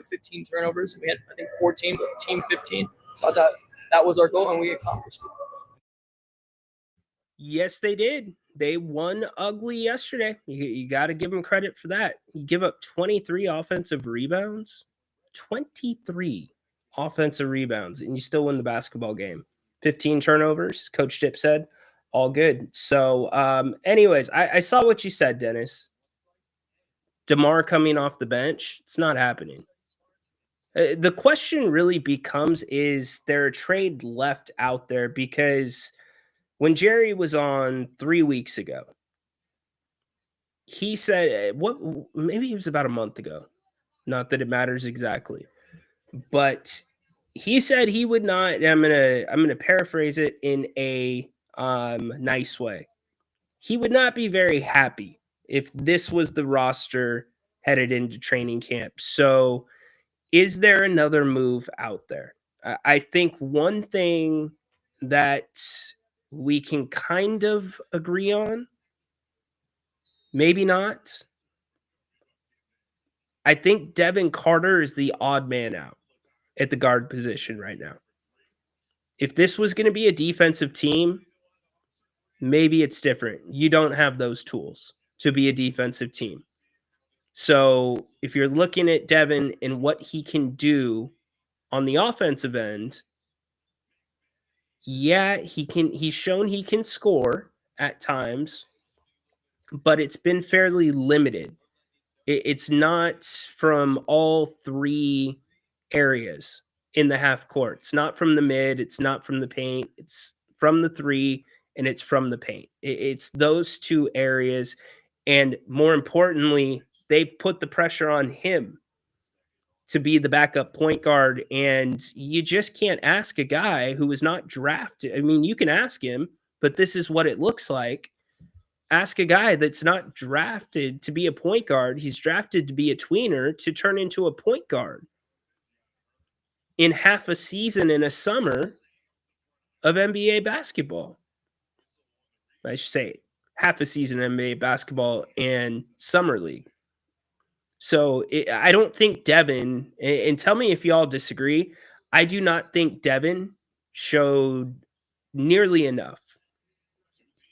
15 turnovers. We had, I think, 14, but team 15. So I thought that was our goal, and we accomplished it. Yes, they did. They won ugly yesterday. You got to give them credit for that. You give up 23 offensive rebounds. 23 offensive rebounds, and you still win the basketball game. 15 turnovers, Coach Dip said. All good. So, anyways, I saw what you said, Dennis. DeMar coming off the bench, it's not happening. The question really becomes, is there a trade left out there? Because when Jerry was on 3 weeks ago, he said, maybe it was about a month ago. Not that it matters exactly. But he said he would not, I'm gonna paraphrase it in a nice way. He would not be very happy if this was the roster headed into training camp. So, is there another move out there? I think one thing that we can kind of agree on, maybe not. I think Devin Carter is the odd man out at the guard position right now. If this was going to be a defensive team, maybe it's different. You don't have those tools to be a defensive team. So if you're looking at Devin and what he can do on the offensive end, yeah, he's shown he can score at times, but it's been fairly limited. It's not from all three areas in the half court. It's not from the mid, it's not from the paint, it's from the three, and it's from the paint. It's those two areas. And more importantly, they put the pressure on him to be the backup point guard. And you just can't ask a guy who was not drafted. I mean, you can ask him, but this is what it looks like. Ask a guy that's not drafted to be a point guard. He's drafted to be a tweener to turn into a point guard in half a season in a summer of NBA basketball. I should say half a season of NBA basketball and summer league. So I don't think Devin, and tell me if y'all disagree, I do not think Devin showed nearly enough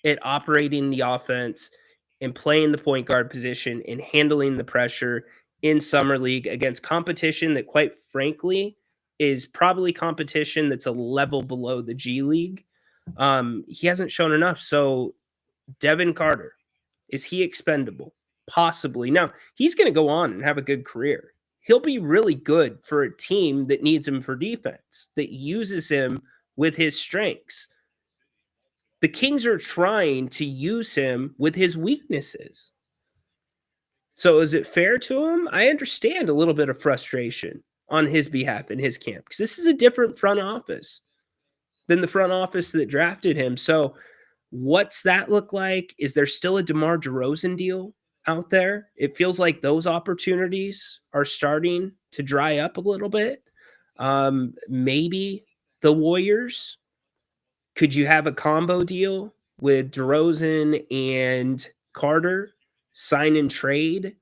at operating the offense and playing the point guard position and handling the pressure in summer league against competition that, quite frankly, is probably competition that's a level below the G League. He hasn't shown enough. So Devin Carter, is he expendable? Possibly. Now, he's going to go on and have a good career. He'll be really good for a team that needs him for defense, that uses him with his strengths. The Kings are trying to use him with his weaknesses. So is it fair to him? I understand a little bit of frustration on his behalf in his camp, because this is a different front office than the front office that drafted him. So what's that look like? Is there still a DeMar DeRozan deal out there? It feels like those opportunities are starting to dry up a little bit. Maybe the Warriors. Could you have a combo deal with DeRozan and Carter, sign and trade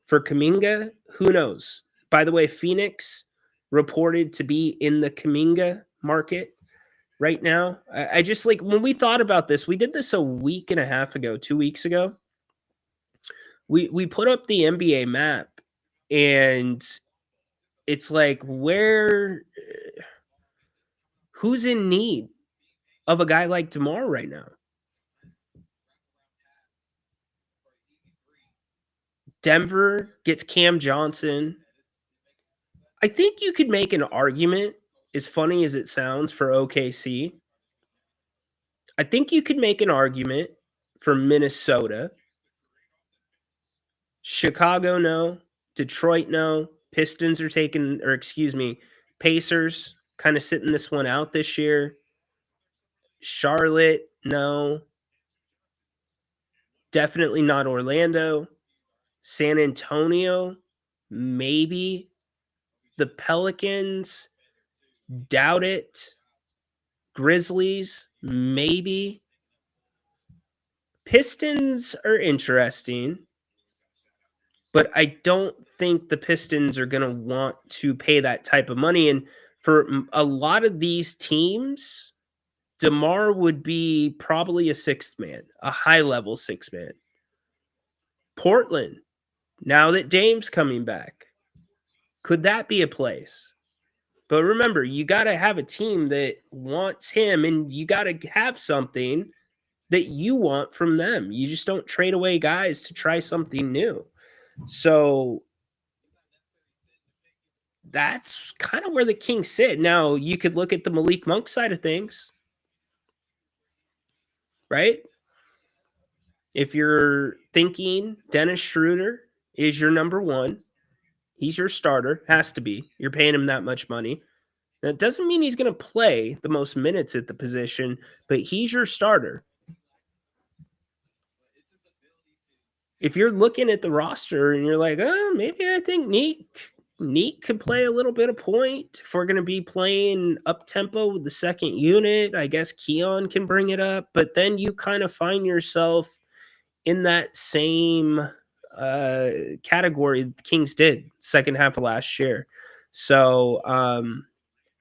for Kuminga? Who knows? By the way, Phoenix reported to be in the Kuminga market right now. I just, like, when we thought about this, we did this a week and a half ago, 2 weeks ago. We put up the NBA map, and it's like, who's in need of a guy like DeMar right now? Denver gets Cam Johnson. I think you could make an argument, as funny as it sounds, for OKC. I think you could make an argument for Minnesota. Chicago, no. Detroit, no. Pistons are taking, or excuse me, Pacers kind of sitting this one out this year. Charlotte, no. Definitely not Orlando. San Antonio, maybe. The Pelicans, doubt it. Grizzlies, maybe. Pistons are interesting, but I don't think the Pistons are going to want to pay that type of money. And for a lot of these teams, DeMar would be probably a sixth man, a high-level sixth man. Portland, now that Dame's coming back, could that be a place? But remember, you got to have a team that wants him, and you got to have something that you want from them. You just don't trade away guys to try something new. So that's kind of where the Kings sit. Now, you could look at the Malik Monk side of things, right? If you're thinking Dennis Schroeder is your number one, he's your starter, has to be. You're paying him that much money. Now, it doesn't mean he's going to play the most minutes at the position, but he's your starter. If you're looking at the roster and you're like, oh, maybe I think Neek could play a little bit of point. If we're going to be playing up-tempo with the second unit, I guess Keon can bring it up. But then you kind of find yourself in that same category the Kings did second half of last year. So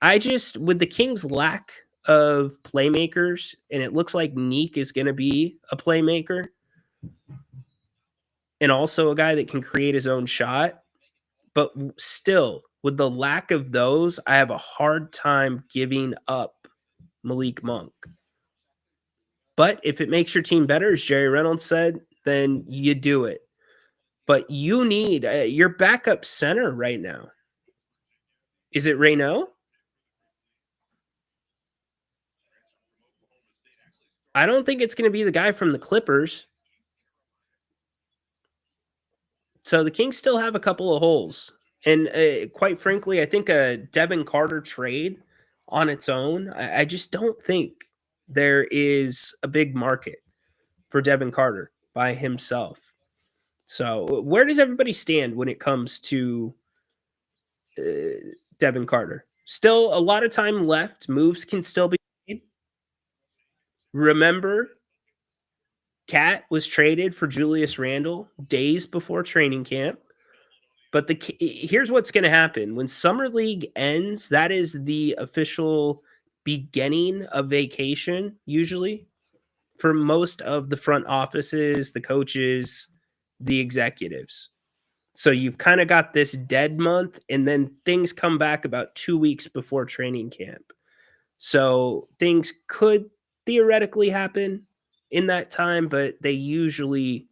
I just, with the Kings' lack of playmakers, and it looks like Neek is going to be a playmaker and also a guy that can create his own shot. But still, with the lack of those, I have a hard time giving up Malik Monk. But if it makes your team better, as Jerry Reynolds said, then you do it. But you need your backup center right now. Is it Reynaud? I don't think it's going to be the guy from the Clippers. So the Kings still have a couple of holes. And quite frankly, I think a Devin Carter trade on its own, I just don't think there is a big market for Devin Carter by himself. So where does everybody stand when it comes to Devin Carter? Still a lot of time left. Moves can still be made. Remember, Cat was traded for Julius Randle days before training camp. But here's what's going to happen. When Summer League ends, that is the official beginning of vacation, usually, for most of the front offices, the coaches, the executives. So you've kind of got this dead month, and then things come back about 2 weeks before training camp. So things could theoretically happen in that time, but they usually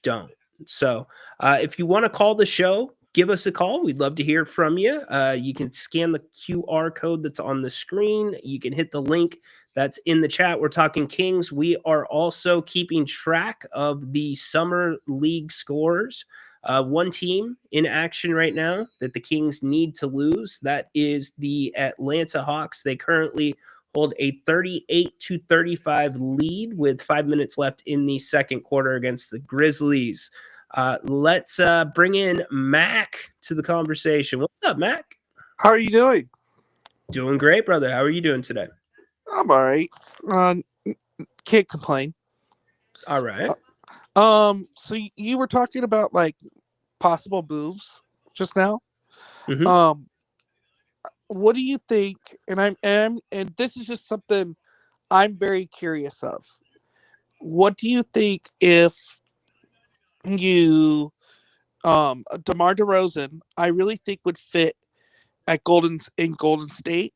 don't. So if you want to call the show, give us a call. We'd love to hear from you. You can scan the QR code that's on the screen. You can hit the link that's in the chat. We're talking Kings. We are also keeping track of the Summer League scores. One team in action right now that the Kings need to lose. That is the Atlanta Hawks. They currently hold a 38-35 lead with 5 minutes left in the second quarter against the Grizzlies. Let's bring in Mac to the conversation. What's up, Mac? How are you doing? Doing great, brother. How are you doing today? I'm all right. Can't complain. All right. So you were talking about like possible moves just now. Mm-hmm. What do you think? And this is just something I'm very curious of. What do you think if you DeMar DeRozan, I really think would fit at Golden State,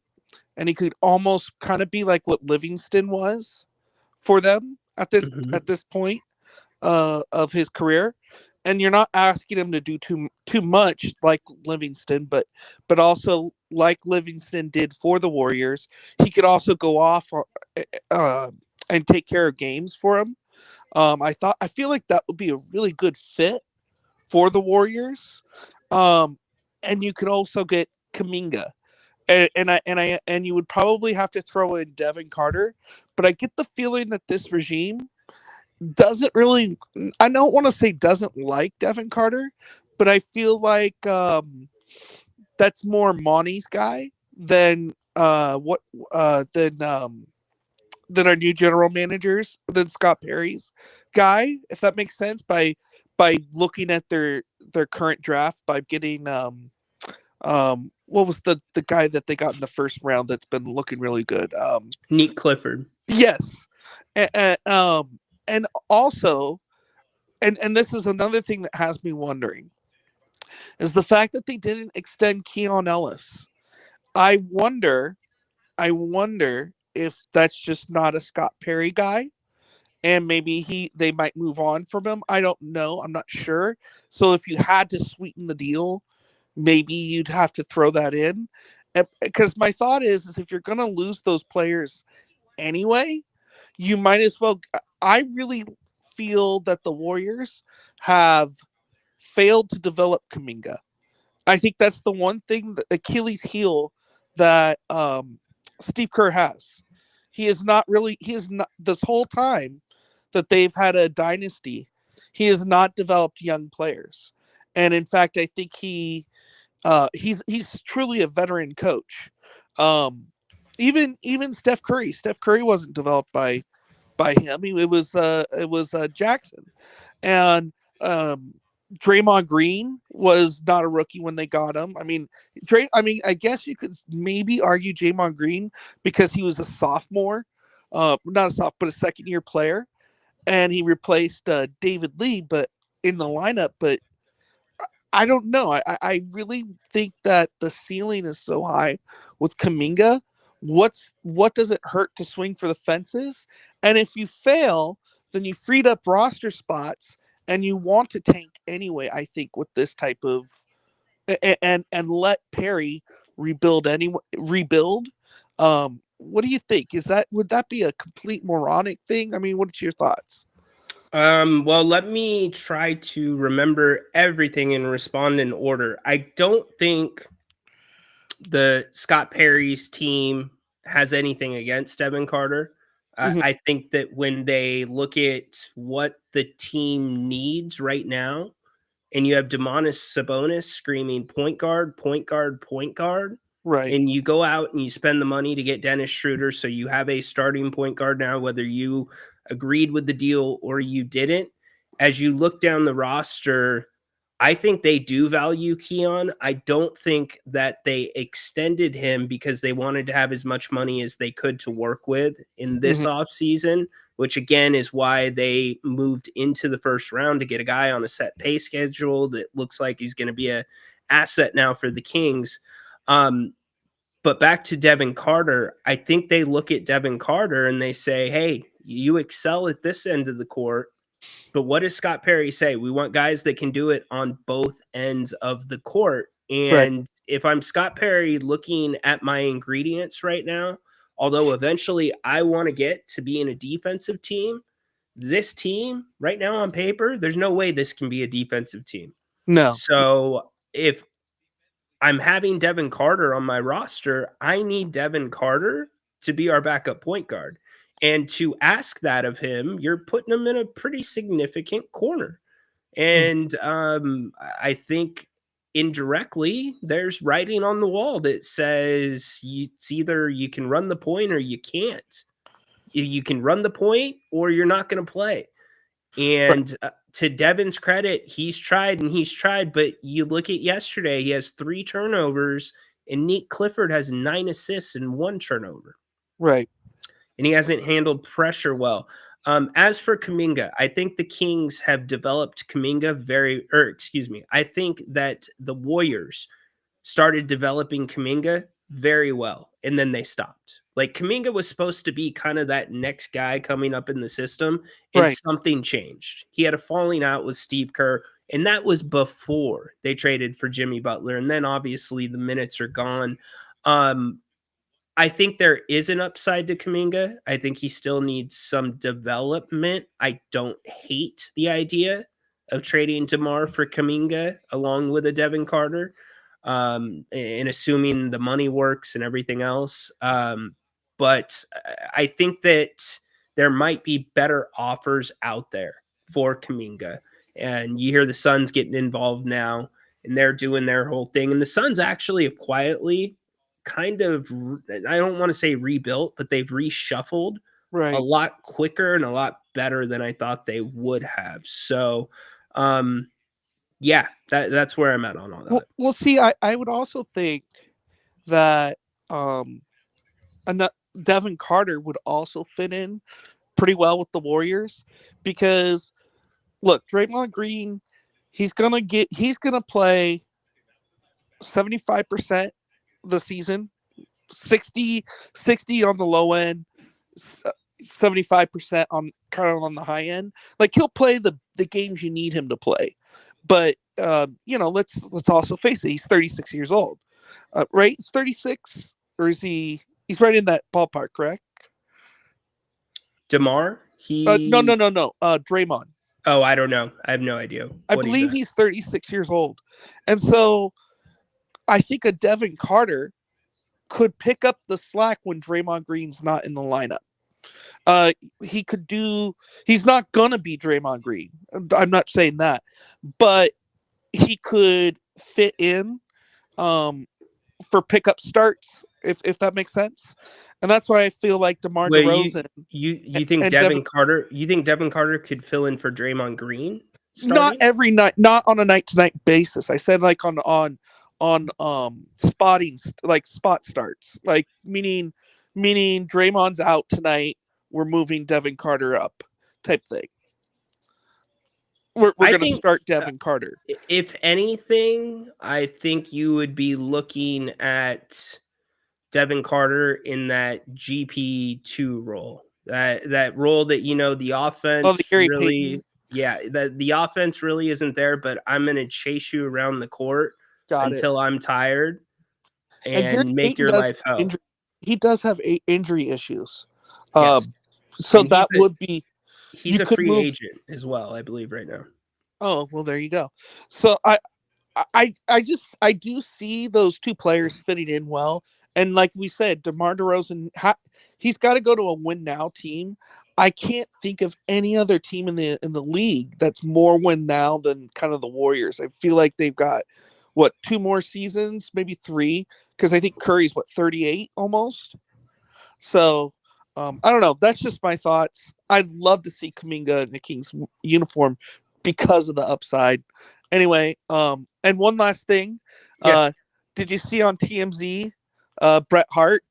and he could almost kind of be like what Livingston was for them at this point of his career. And you're not asking him to do too much like Livingston, but also like Livingston did for the Warriors, he could also go off and take care of games for him. I feel like that would be a really good fit for the Warriors. And you could also get Kuminga, and you would probably have to throw in Devin Carter. But I get the feeling that this regime doesn't really, I don't want to say doesn't like Devin Carter, but I feel like that's more Monty's guy than our new general managers, than Scott Perry's guy, if that makes sense, by looking at their current draft, by getting what was the guy that they got in the first round that's been looking really good? Nick Clifford. Yes. And also, and this is another thing that has me wondering, is the fact that they didn't extend Keon Ellis. I wonder if that's just not a Scott Perry guy, and maybe they might move on from him. I don't know. I'm not sure. So if you had to sweeten the deal, maybe you'd have to throw that in. Because my thought is if you're going to lose those players anyway, you might as well. I really feel that the Warriors have failed to develop Kuminga. I think that's the one thing, the Achilles heel that Steve Kerr has. He is not this whole time that they've had a dynasty. He has not developed young players, and in fact, I think he's truly a veteran coach. Even Steph Curry. Steph Curry wasn't developed by him. It was Jackson, and Draymond Green was not a rookie when they got him. I mean, I guess you could maybe argue Draymond Green because he was a sophomore, not a sophomore, but a second-year player, and he replaced David Lee, but in the lineup. But I don't know. I really think that the ceiling is so high with Kuminga. What does it hurt to swing for the fences? And if you fail, then you freed up roster spots, and you want to tank anyway. I think with this type of and let Perry rebuild anyway. What do you think? Would that be a complete moronic thing? I mean, what's your thoughts? Well, let me try to remember everything and respond in order. I don't think the Scott Perry's team has anything against Devin Carter. I think that when they look at what the team needs right now, and you have Domantas Sabonis screaming point guard, point guard, point guard, right? And you go out and you spend the money to get Dennis Schroeder, so you have a starting point guard now, whether you agreed with the deal or you didn't. As you look down the roster, I think they do value Keon. I don't think that they extended him because they wanted to have as much money as they could to work with in this offseason, which again is why they moved into the first round to get a guy on a set pay schedule that looks like he's going to be an asset now for the Kings. But back to Devin Carter, I think they look at Devin Carter and they say, hey, you excel at this end of the court. But what does Scott Perry say? We want guys that can do it on both ends of the court. And if I'm Scott Perry looking at my ingredients right now, although eventually I want to get to being a defensive team, this team right now on paper, there's no way this can be a defensive team. No. So if I'm having Devin Carter on my roster, I need Devin Carter to be our backup point guard. And to ask that of him, you're putting him in a pretty significant corner. And I think indirectly, there's writing on the wall that says it's either you can run the point or you can't. You can run the point or you're not going to play. And to Devin's credit, he's tried, but you look at yesterday, he has 3 turnovers, and Nick Clifford has 9 assists and 1 turnover. Right. And he hasn't handled pressure well. As for Kuminga, I think the Kings have developed Kuminga I think that the Warriors started developing Kuminga very well, and then they stopped. Like, Kuminga was supposed to be kind of that next guy coming up in the system, and something changed. He had a falling out with Steve Kerr, and that was before they traded for Jimmy Butler. And then obviously the minutes are gone. I think there is an upside to Kuminga. I think he still needs some development. I don't hate the idea of trading DeMar for Kuminga along with a Devin Carter, and assuming the money works and everything else. But I think that there might be better offers out there for Kuminga. And you hear the Suns getting involved now, and they're doing their whole thing. And the Suns actually have quietly kind of, I don't want to say rebuilt, but they've reshuffled a lot quicker and a lot better than I thought they would have. So, yeah, that's where I'm at on all that. Well, see, I would also think that Devin Carter would also fit in pretty well with the Warriors, because look, Draymond Green, he's gonna play 75% the season, 60 on the low end, 75% on kind of on the high end. Like, he'll play the games you need him to play. But let's also face it, he's 36 years old. Right? He's 36, or is he's right in that ballpark, correct? DeMar? No. Draymond. Oh, I don't know. I have no idea. I believe he's 36 years old. And so I think a Devin Carter could pick up the slack when Draymond Green's not in the lineup. He could do. He's not gonna be Draymond Green. I'm not saying that, but he could fit in for pickup starts, if that makes sense. And that's why I feel like DeMar DeRozan. You think and Devin Carter? You think Devin Carter could fill in for Draymond Green? Not every night, not on a night-to-night basis. I said like on spotting, like spot starts, like meaning Draymond's out tonight, we're moving Devin Carter up, type thing. We're going to start Devin Carter. If anything, I think you would be looking at Devin Carter in that GP2 role. That role that, you know, the offense the Gary really Payton. Yeah, the offense really isn't there, but I'm going to chase you around the court until I'm tired and make your life hell. He does have injury issues. Yes. So that would be... He's a free agent as well, I believe, right now. Oh, well, there you go. So I do see those two players fitting in well. And like we said, DeMar DeRozan, he's got to go to a win now team. I can't think of any other team in the league that's more win now than kind of the Warriors. I feel like they've got 2 more seasons, maybe 3, because I think Curry's 38 almost. So I don't know. That's just my thoughts. I'd love to see Kuminga in a Kings uniform because of the upside. Anyway, and one last thing. Did you see on TMZ Bret Hart?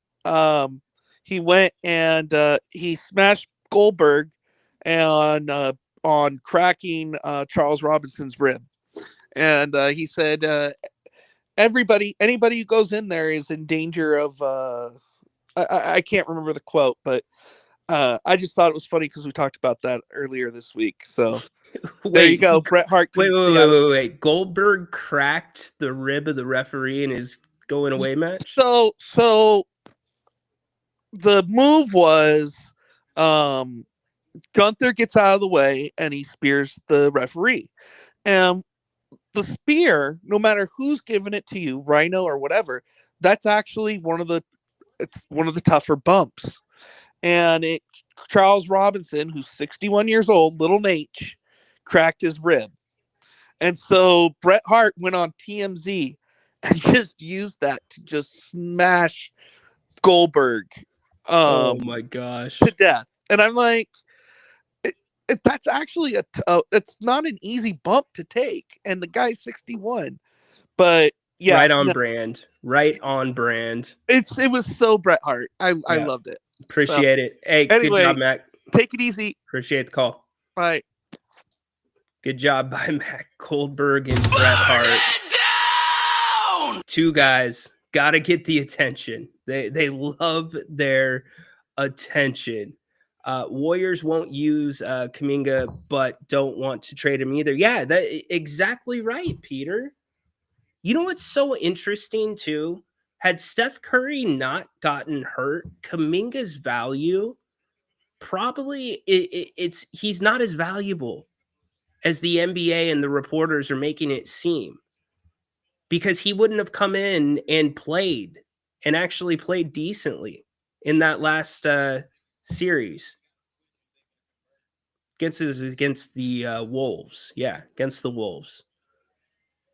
He went and he smashed Goldberg and on cracking Charles Robinson's rib. And he said anybody who goes in there is in danger of I can't remember the quote, but I just thought it was funny because we talked about that earlier this week. So there you go. Bret Hart. Wait. Goldberg cracked the rib of the referee in his going away match? So the move was Gunther gets out of the way and he spears the referee. And the spear, no matter who's giving it to you, Rhino or whatever, that's actually one of the tougher bumps. And Charles Robinson, who's 61 years old, little Nate, cracked his rib. And so Bret Hart went on TMZ and just used that to just smash Goldberg oh my gosh, to death. And I'm like, that's actually it's not an easy bump to take. And the guy's 61. But yeah, right on brand. It was so Bret Hart. I loved it. Appreciate it. Hey, anyway, good job, Mac. Take it easy. Appreciate the call. Bye. Good job by Mac Goldberg and Bret Hart. Two guys gotta get the attention. They love their attention. Warriors won't use Kuminga, but don't want to trade him either. Yeah, that exactly right, Peter. You know what's so interesting too? Had Steph Curry not gotten hurt, Kuminga's value probably he's not as valuable as the NBA and the reporters are making it seem, because he wouldn't have come in and played and actually played decently in that last series against the Wolves. Yeah, against the Wolves.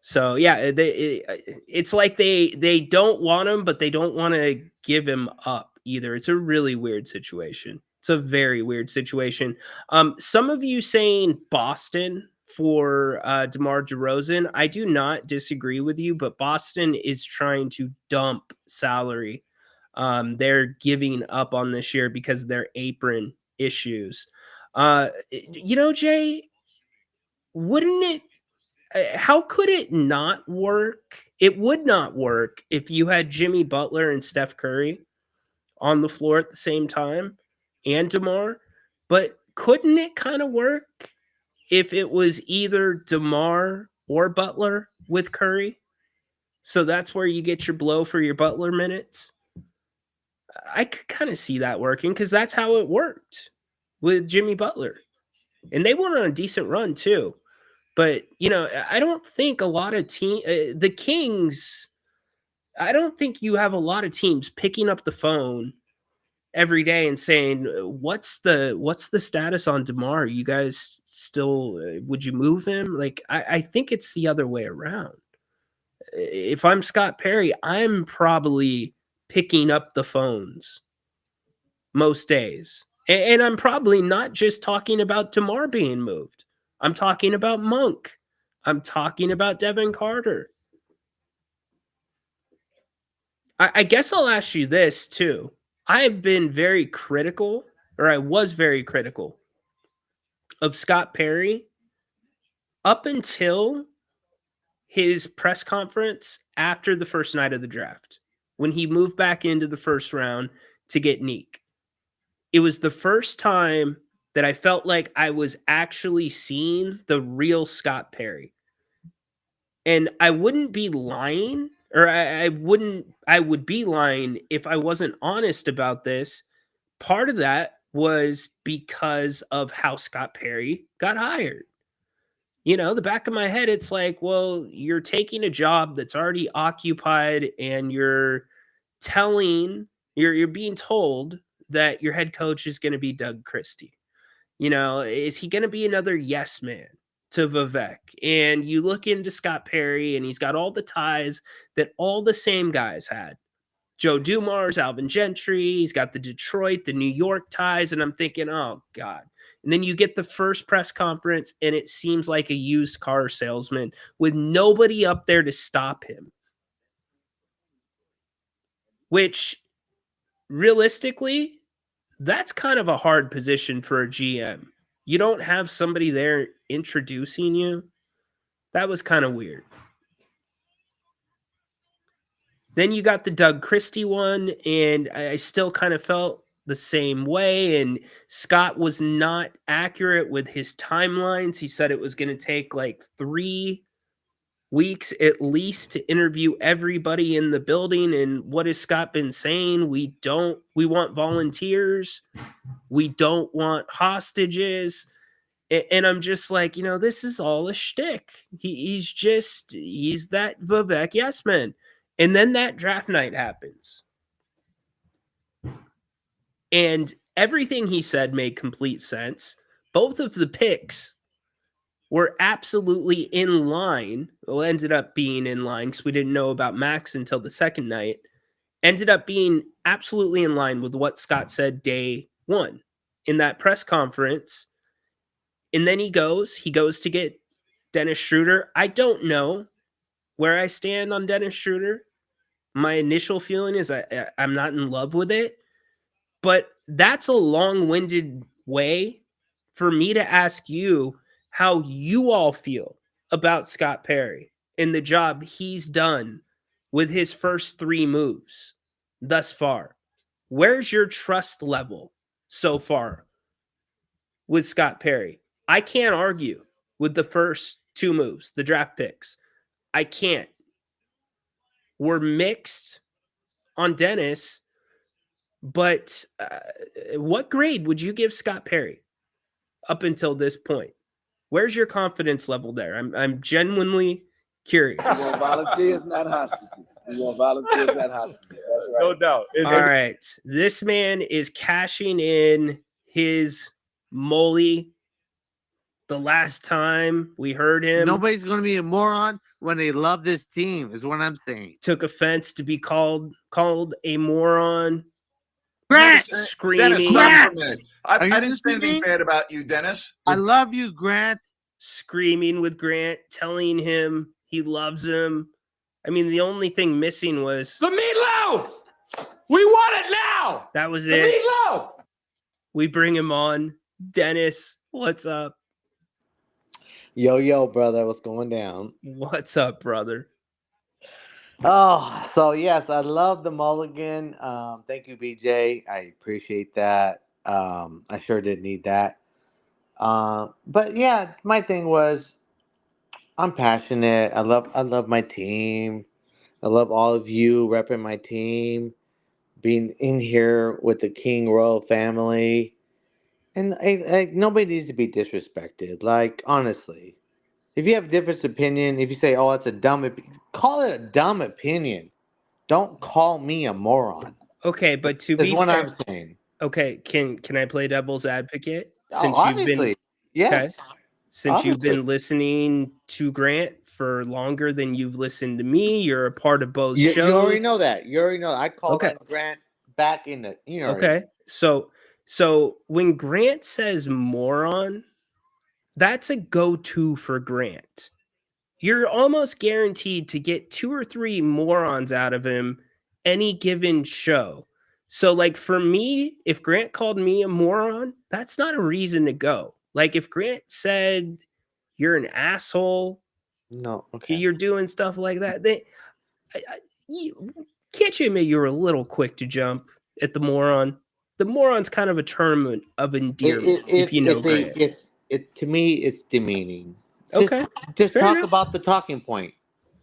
So yeah, it's like they don't want him, but they don't want to give him up either. It's a really weird situation. It's a very weird situation. Some of you saying Boston for DeMar DeRozan. I do not disagree with you, but Boston is trying to dump salary. They're giving up on this year because of their apron issues. Jay, wouldn't it? How could it not work? It would not work if you had Jimmy Butler and Steph Curry on the floor at the same time and DeMar. But couldn't it kind of work if it was either DeMar or Butler with Curry? So that's where you get your blow for your Butler minutes. I could kind of see that working because that's how it worked with Jimmy Butler. And they went on a decent run too. But, I don't think a lot of the Kings, I don't think you have a lot of teams picking up the phone every day and saying, what's the status on DeMar? You guys still would you move him? Like I think it's the other way around. If I'm Scott Perry, I'm probably picking up the phones most days. And I'm probably not just talking about DeMar being moved. I'm talking about Monk. I'm talking about Devin Carter. I guess I'll ask you this too. I've been very critical, or I was very critical of Scott Perry up until his press conference after the first night of the draft, when he moved back into the first round to get Neek. It was the first time that I felt like I was actually seeing the real Scott Perry. And I wouldn't be lying, or I would be lying if I wasn't honest about this. Part of that was because of how Scott Perry got hired. You know, the back of my head, it's like, well, you're taking a job that's already occupied and you're being told that your head coach is going to be Doug Christie. You know, is he going to be another yes man to Vivek? And you look into Scott Perry and he's got all the ties that all the same guys had. Joe Dumars, Alvin Gentry, he's got the Detroit, the New York ties, and I'm thinking, oh, God. And then you get the first press conference, and it seems like a used car salesman with nobody up there to stop him. Which, realistically, that's kind of a hard position for a GM. You don't have somebody there introducing you. That was kind of weird. Then you got the Doug Christie one, and I still kind of felt the same way. And Scott was not accurate with his timelines. He said it was going to take like 3 weeks at least to interview everybody in the building. And what has Scott been saying? We want volunteers. We don't want hostages. And I'm just like, this is all a shtick. He's that Vivek yes man. And then that draft night happens. And everything he said made complete sense. Both of the picks were absolutely in line. Well, ended up being in line because we didn't know about Max until the second night. Ended up being absolutely in line with what Scott said day one in that press conference. And then he goes to get Dennis Schroeder. I don't know where I stand on Dennis Schroeder. My initial feeling is I'm not in love with it, but that's a long-winded way for me to ask you how you all feel about Scott Perry and the job he's done with his first 3 moves thus far. Where's your trust level so far with Scott Perry? I can't argue with the first 2 moves, the draft picks. I can't. We're mixed on Dennis, but what grade would you give Scott Perry up until this point? Where's your confidence level there? I'm genuinely curious. We want volunteers, not hostages. We want volunteers, not hostages. That's right. No doubt. All right. This man is cashing in his Molly. The last time we heard him, Nobody's going to be a moron when they love this team, is what I'm saying. took offense to be called a moron. Grant! Screaming. Dennis, stop for a minute. I Are you didn't say anything listening? bad about you, Dennis. I love you, Grant. Screaming with Grant, telling him he loves him. I mean, the only thing missing was The meatloaf! We want it now! that was The it. meatloaf! We bring him on. Dennis, what's up? Yo, brother, what's going down? What's up, brother? Oh, so yes, I love the mulligan. Thank you, BJ. I appreciate that. I sure did need that. But yeah, my thing was, I'm passionate. I love my team. I love all of you repping my team, being in here with the King Royal family. And nobody needs to be disrespected. Like, honestly, if you have a different opinion, if you say, "Oh, it's a dumb," call it a dumb opinion. Don't call me a moron. Okay, but to Is be what fair, I'm saying. okay, can I play devil's advocate Oh, since you've been obviously, yes. okay? Since you've Obviously, been listening to Grant for longer than you've listened to me, you're a part of both you already shows. know that. You already know. I called Okay. on Grant back in the. You already. Okay. So when Grant says moron, that's a go-to for Grant. You're almost guaranteed to get 2 or 3 morons out of him any given show. So like for me, if Grant called me a moron, that's not a reason to go. Like if Grant said you're an asshole, No. Okay. you're doing stuff like that, can't you admit you're a little quick to jump at the moron? The moron's kind of a term of endearment, if you know Grant. To me, it's demeaning. Okay, Just fair talk enough. about the talking point.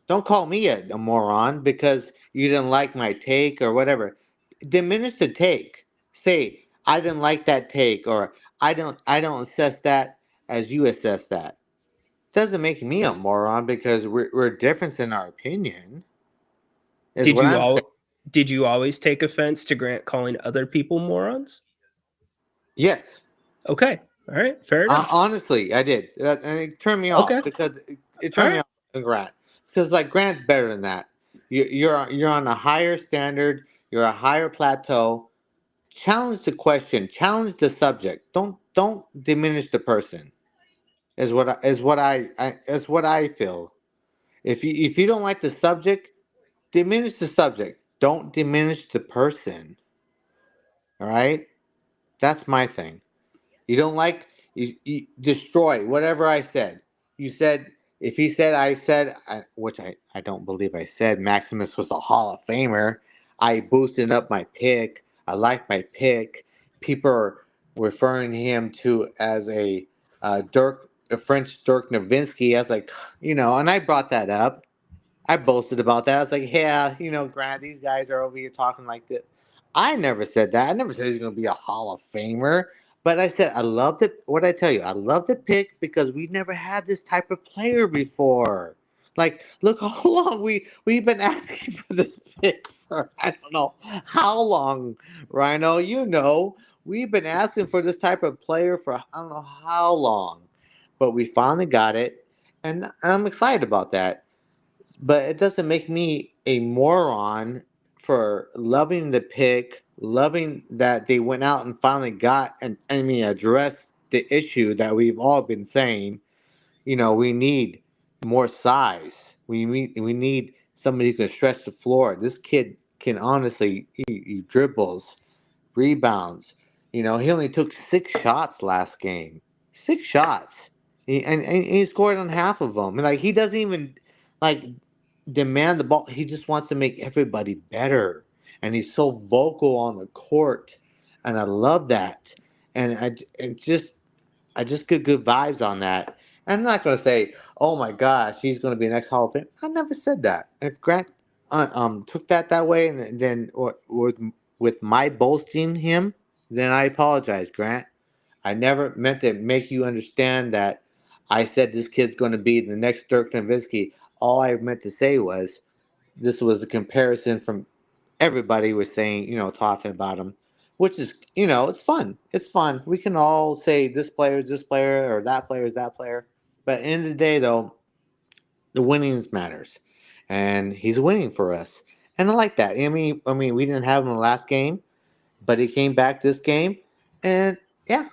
Don't call me a moron because you didn't like my take or whatever. Diminish the take. Say I didn't like that take, or I don't assess that as you assess that. Doesn't make me a moron because we're different in our opinion. Is Did what you I'm saying. did you always take offense to Grant calling other people morons? Yes. Okay. All right. Fair enough. Honestly, I did, and it turned me off Okay. because it turned me off to Grant because like Grant's better than that. You're on a higher standard. You're a higher plateau. Challenge the question. Challenge the subject. Don't diminish the person. Is what I feel. If you don't like the subject, diminish the subject. Don't diminish the person. All right, that's my thing. You don't like you destroy whatever I said. You said if he said I said which I don't believe I said Maximus was a Hall of Famer. I boosted up my pick. I like my pick. People are referring him to as a French Dirk Nowitzki. I was like, and I brought that up. I boasted about that. I was like, yeah, Grant, these guys are over here talking like this. I never said that. I never said he's going to be a Hall of Famer. But I said, I loved it. What did I tell you? I love the pick because we never had this type of player before. Like, look how long we've been asking for this pick for, I don't know how long, Rhino. We've been asking for this type of player for I don't know how long. But we finally got it. And I'm excited about that. But it doesn't make me a moron for loving the pick, loving that they went out and finally got and addressed the issue that we've all been saying. We need more size. We need somebody who can stretch the floor. This kid can honestly he dribbles, rebounds. He only took 6 shots last game. 6 shots. And he scored on half of them. And like he doesn't even like demand the ball. He just wants to make everybody better, and he's so vocal on the court, and I love that. And I just get good vibes on that. And I'm not going to say, oh my gosh, he's going to be an ex Hall of Fame. I never said that. If Grant took that way, and then or with my boasting him, then I apologize, Grant. I never meant to make you understand that I said this kid's going to be the next Dirk Nowitzki. All I meant to say was this was a comparison from everybody was saying, talking about him, which is, it's fun. It's fun. We can all say this player is this player or that player is that player. But at the end of the day, though, the winnings matters. And he's winning for us. And I like that. I mean, we didn't have him in the last game, but he came back this game. And yeah,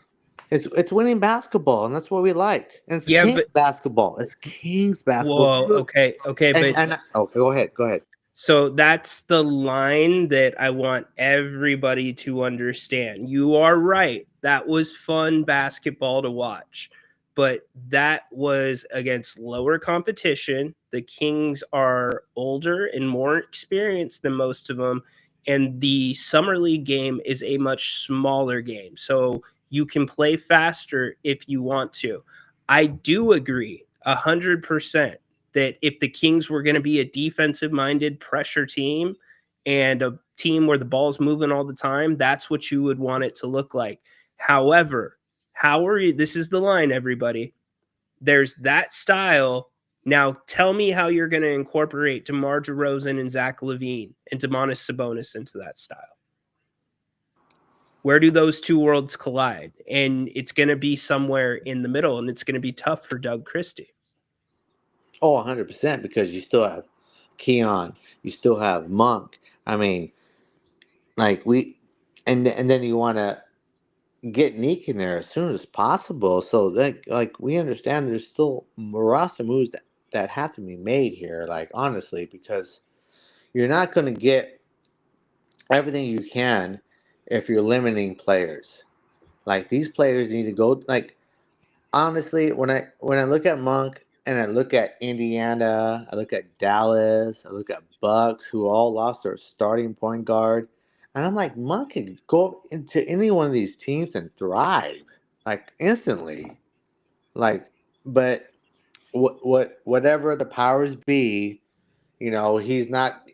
it's winning basketball, and that's what we like. And it's Kings basketball. It's Kings basketball. Whoa, okay, go ahead. So that's the line that I want everybody to understand. You are right. That was fun basketball to watch, but that was against lower competition. The Kings are older and more experienced than most of them, and the Summer League game is a much smaller game. So you can play faster if you want to. I do agree 100% that if the Kings were going to be a defensive-minded pressure team and a team where the ball's moving all the time, that's what you would want it to look like. However, this is the line, everybody. There's that style, Now, tell me how you're going to incorporate DeMar DeRozan and Zach LaVine and Domantas Sabonis into that style. Where do those two worlds collide? And it's going to be somewhere in the middle, and it's going to be tough for Doug Christie. Oh, 100%, because you still have Keon, you still have Monk. I mean, like and then you want to get Neek in there as soon as possible. So like we understand there's still roster moves that have to be made here. Like honestly, because you're not going to get everything you can if you're limiting players. Like these players need to go. Like honestly, when I look at Monk and I look at Indiana, I look at Dallas, I look at Bucks, who all lost their starting point guard, and I'm like, Monk can go into any one of these teams and thrive, like instantly. Like, but whatever the powers be, he's not,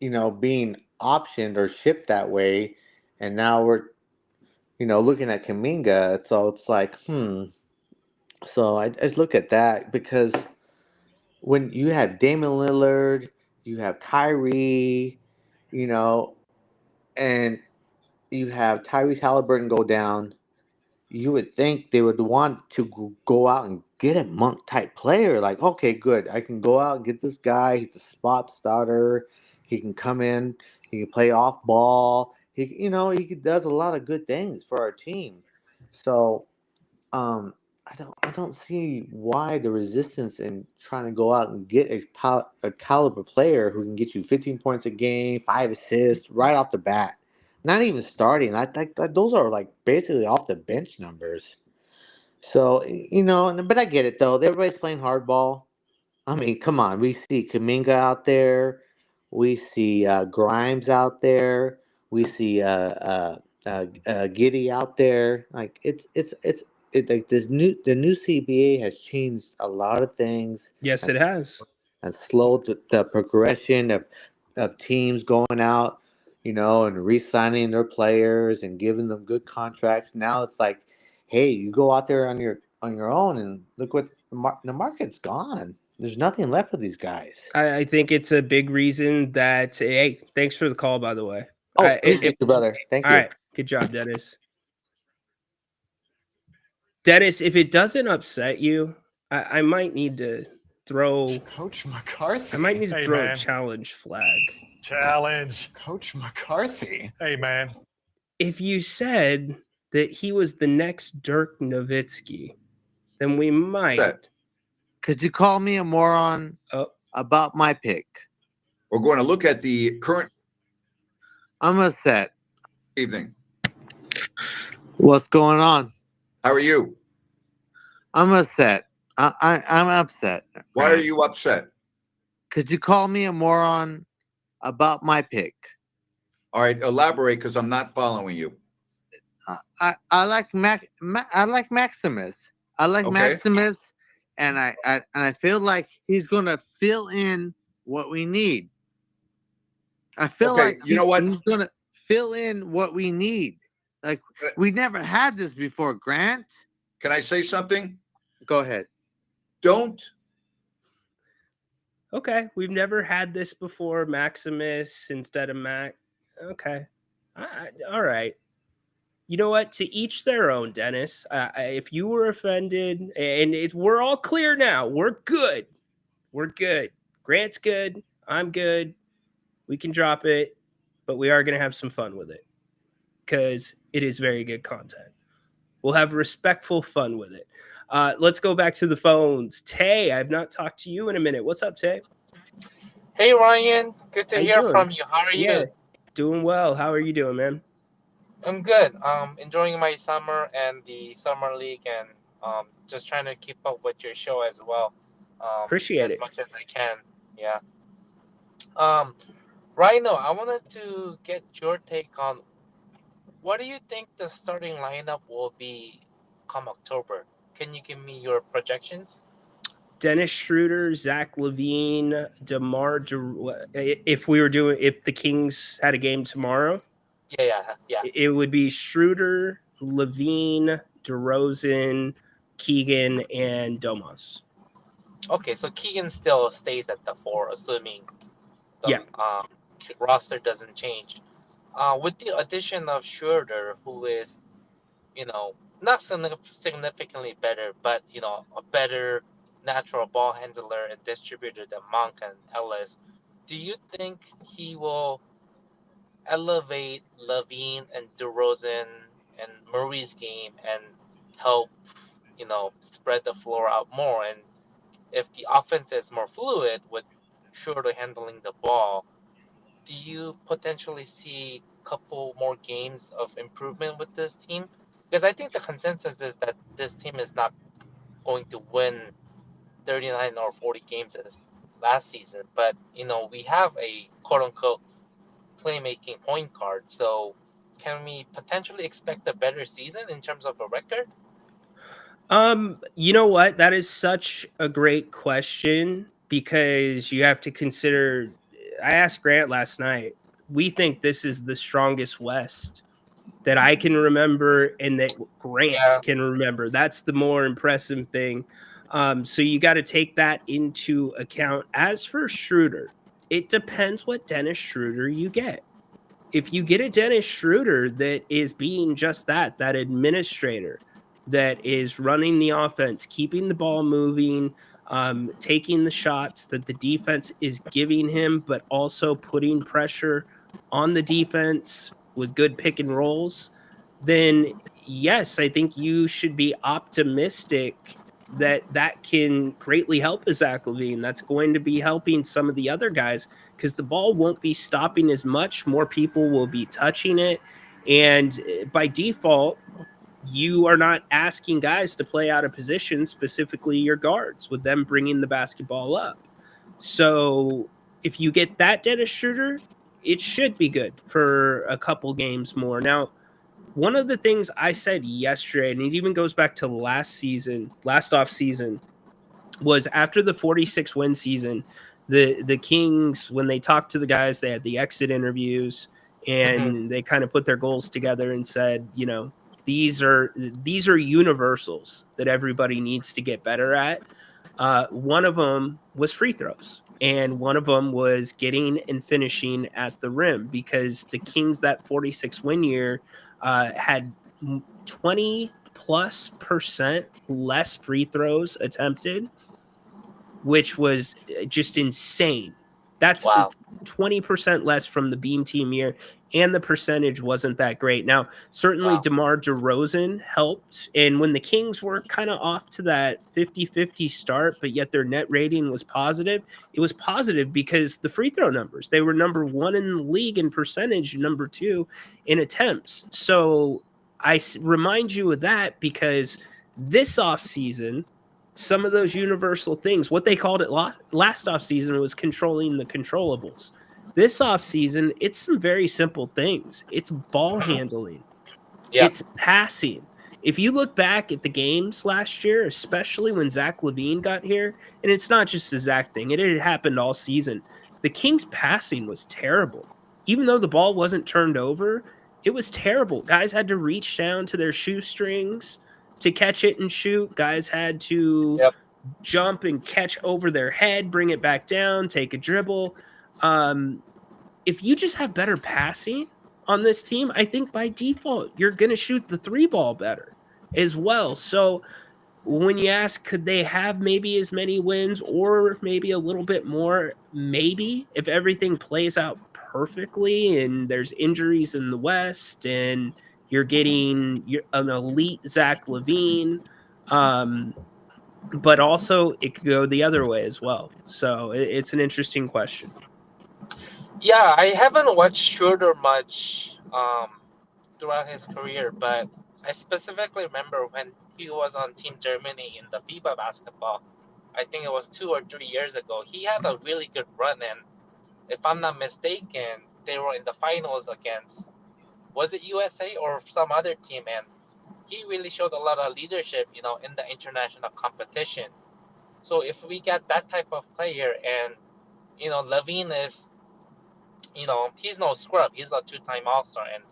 being optioned or shipped that way, and now we're, looking at Kaminga, so it's like, So I just look at that because when you have Damian Lillard, you have Kyrie, and you have Tyrese Halliburton go down, you would think they would want to go out and get a Monk type player. Like, okay, good. I can go out and get this guy. He's a spot starter. He can come in. He can play off ball. He does a lot of good things for our team. So, I don't see why the resistance in trying to go out and get a caliber player who can get you 15 points a game, 5 assists right off the bat. Not even starting. I think those are like basically off the bench numbers. So, but I get it though. Everybody's playing hardball. I mean, come on. We see Kaminga out there. We see Grimes out there. We see Giddy out there. Like like the new CBA has changed a lot of things. Yes, it has. And slowed the progression of teams going out, and re-signing their players and giving them good contracts. Now it's like, hey, you go out there on your own and look what the market's gone. There's nothing left of these guys. I think it's a big reason that. Hey, thanks for the call, by the way. Oh, thank you, brother. Thank you. All right, good job, Dennis. Dennis, if it doesn't upset you, I might need to throw Coach McCarthy. I might need to Hey, throw man. a challenge flag. Challenge. Coach McCarthy. Hey, man. If you said that he was the next Dirk Nowitzki, then we might. Could you call me a moron about my pick? We're going to look at the current I'm upset. evening. What's going on? How are you? I'm upset. I'm upset. Why are you upset? Could you call me a moron about my pick? All right, elaborate because I'm not following you. I like I like Maximus. I like Okay. Maximus, and I feel like he's gonna fill in what we need. I feel Okay, like you know what? he's gonna fill in what we need. Like we never had this before, Grant. Can I say something? Go ahead. Don't. Okay, we've never had this before. Maximus instead of Mac. Okay, all right. You know what? To each their own, Dennis. If you were offended, and we're all clear now, we're good. We're good. Grant's good. I'm good. We can drop it, but we are going to have some fun with it because it is very good content. We'll have respectful fun with it. Let's go back to the phones. Tay, I've not talked to you in a minute. What's up, Tay? Hey, Ryan. Good to How you hear doing? from you. How are Yeah, you? doing well. How are you doing, man? I'm good. Enjoying my summer and the summer league, and just trying to keep up with your show as well. Appreciate as it. much as I can. Yeah. Rhino, I wanted to get your take on what do you think the starting lineup will be come October? Can you give me your projections? Dennis Schroeder, Zach LaVine, if the Kings had a game tomorrow, Yeah. it would be Schroeder, LaVine, DeRozan, Keegan, and Domas. Okay, so Keegan still stays at the 4, assuming the Yeah. roster doesn't change. With the addition of Schroeder, who is, not significantly better, but, a better natural ball handler and distributor than Monk and Ellis, do you think he will elevate Levine and DeRozan and Murray's game and help, spread the floor out more? And if the offense is more fluid with Schroeder handling the ball, do you potentially see a couple more games of improvement with this team? Because I think the consensus is that this team is not going to win 39 or 40 games as last season. But, we have a quote unquote playmaking point guard. So can we potentially expect a better season in terms of a record? You know what? That is such a great question because you have to consider. I asked Grant last night. We think this is the strongest West that I can remember and that Grant can remember. That's the more impressive thing. So you got to take that into account. As for Schroeder, it depends what Dennis Schroeder you get. If you get a Dennis Schroeder that is being just that administrator, that is running the offense, keeping the ball moving, taking the shots that the defense is giving him, but also putting pressure on the defense with good pick and rolls, then yes, I think you should be optimistic that that can greatly help Zach LaVine. That's going to be helping some of the other guys because the ball won't be stopping as much. More people will be touching it. And by default, you are not asking guys to play out of position, specifically your guards, with them bringing the basketball up. So if you get that Dennis Schroeder, it should be good for a couple games more. Now, one of the things I said yesterday, and it even goes back to last off season, was after the 46 win season, the Kings, when they talked to the guys, they had the exit interviews and they kind of put their goals together and said, these are universals that everybody needs to get better at. One of them was free throws, and one of them was getting and finishing at the rim, because the Kings that 46 win year had 20+% less free throws attempted, which was just insane. That's 20% less from the Beam team year, and the percentage wasn't that great. Now, certainly DeMar DeRozan helped, and when the Kings were kind of off to that 50-50 start, but yet their net rating was positive, it was positive because the free throw numbers, they were number 1 in the league in percentage, number 2 in attempts. So I remind you of that because this offseason, some of those universal things, what they called it last offseason was controlling the controllables. This offseason, it's some very simple things. It's ball handling. It's passing. If you look back at the games last year, especially when Zach LaVine got here, and it's not just a Zach thing, it had happened all season, the Kings' passing was terrible. Even though the ball wasn't turned over, it was terrible. Guys had to reach down to their shoestrings to catch it and shoot. Guys had to jump and catch over their head, bring it back down, take a dribble. If you just have better passing on this team, I think by default, you're going to shoot the 3 ball better as well. So when you ask, could they have maybe as many wins or maybe a little bit more? Maybe, if everything plays out perfectly and there's injuries in the West and you're getting an elite Zach LaVine, but also it could go the other way as well. So it's an interesting question. Yeah, I haven't watched Schroeder much throughout his career, but I specifically remember when he was on Team Germany in the FIBA basketball. I think it was 2 or 3 years ago. He had a really good run, and if I'm not mistaken, they were in the finals against, was it USA or some other team? And he really showed a lot of leadership, in the international competition. So if we get that type of player, and LaVine is, he's no scrub. He's a 2-time All-Star, and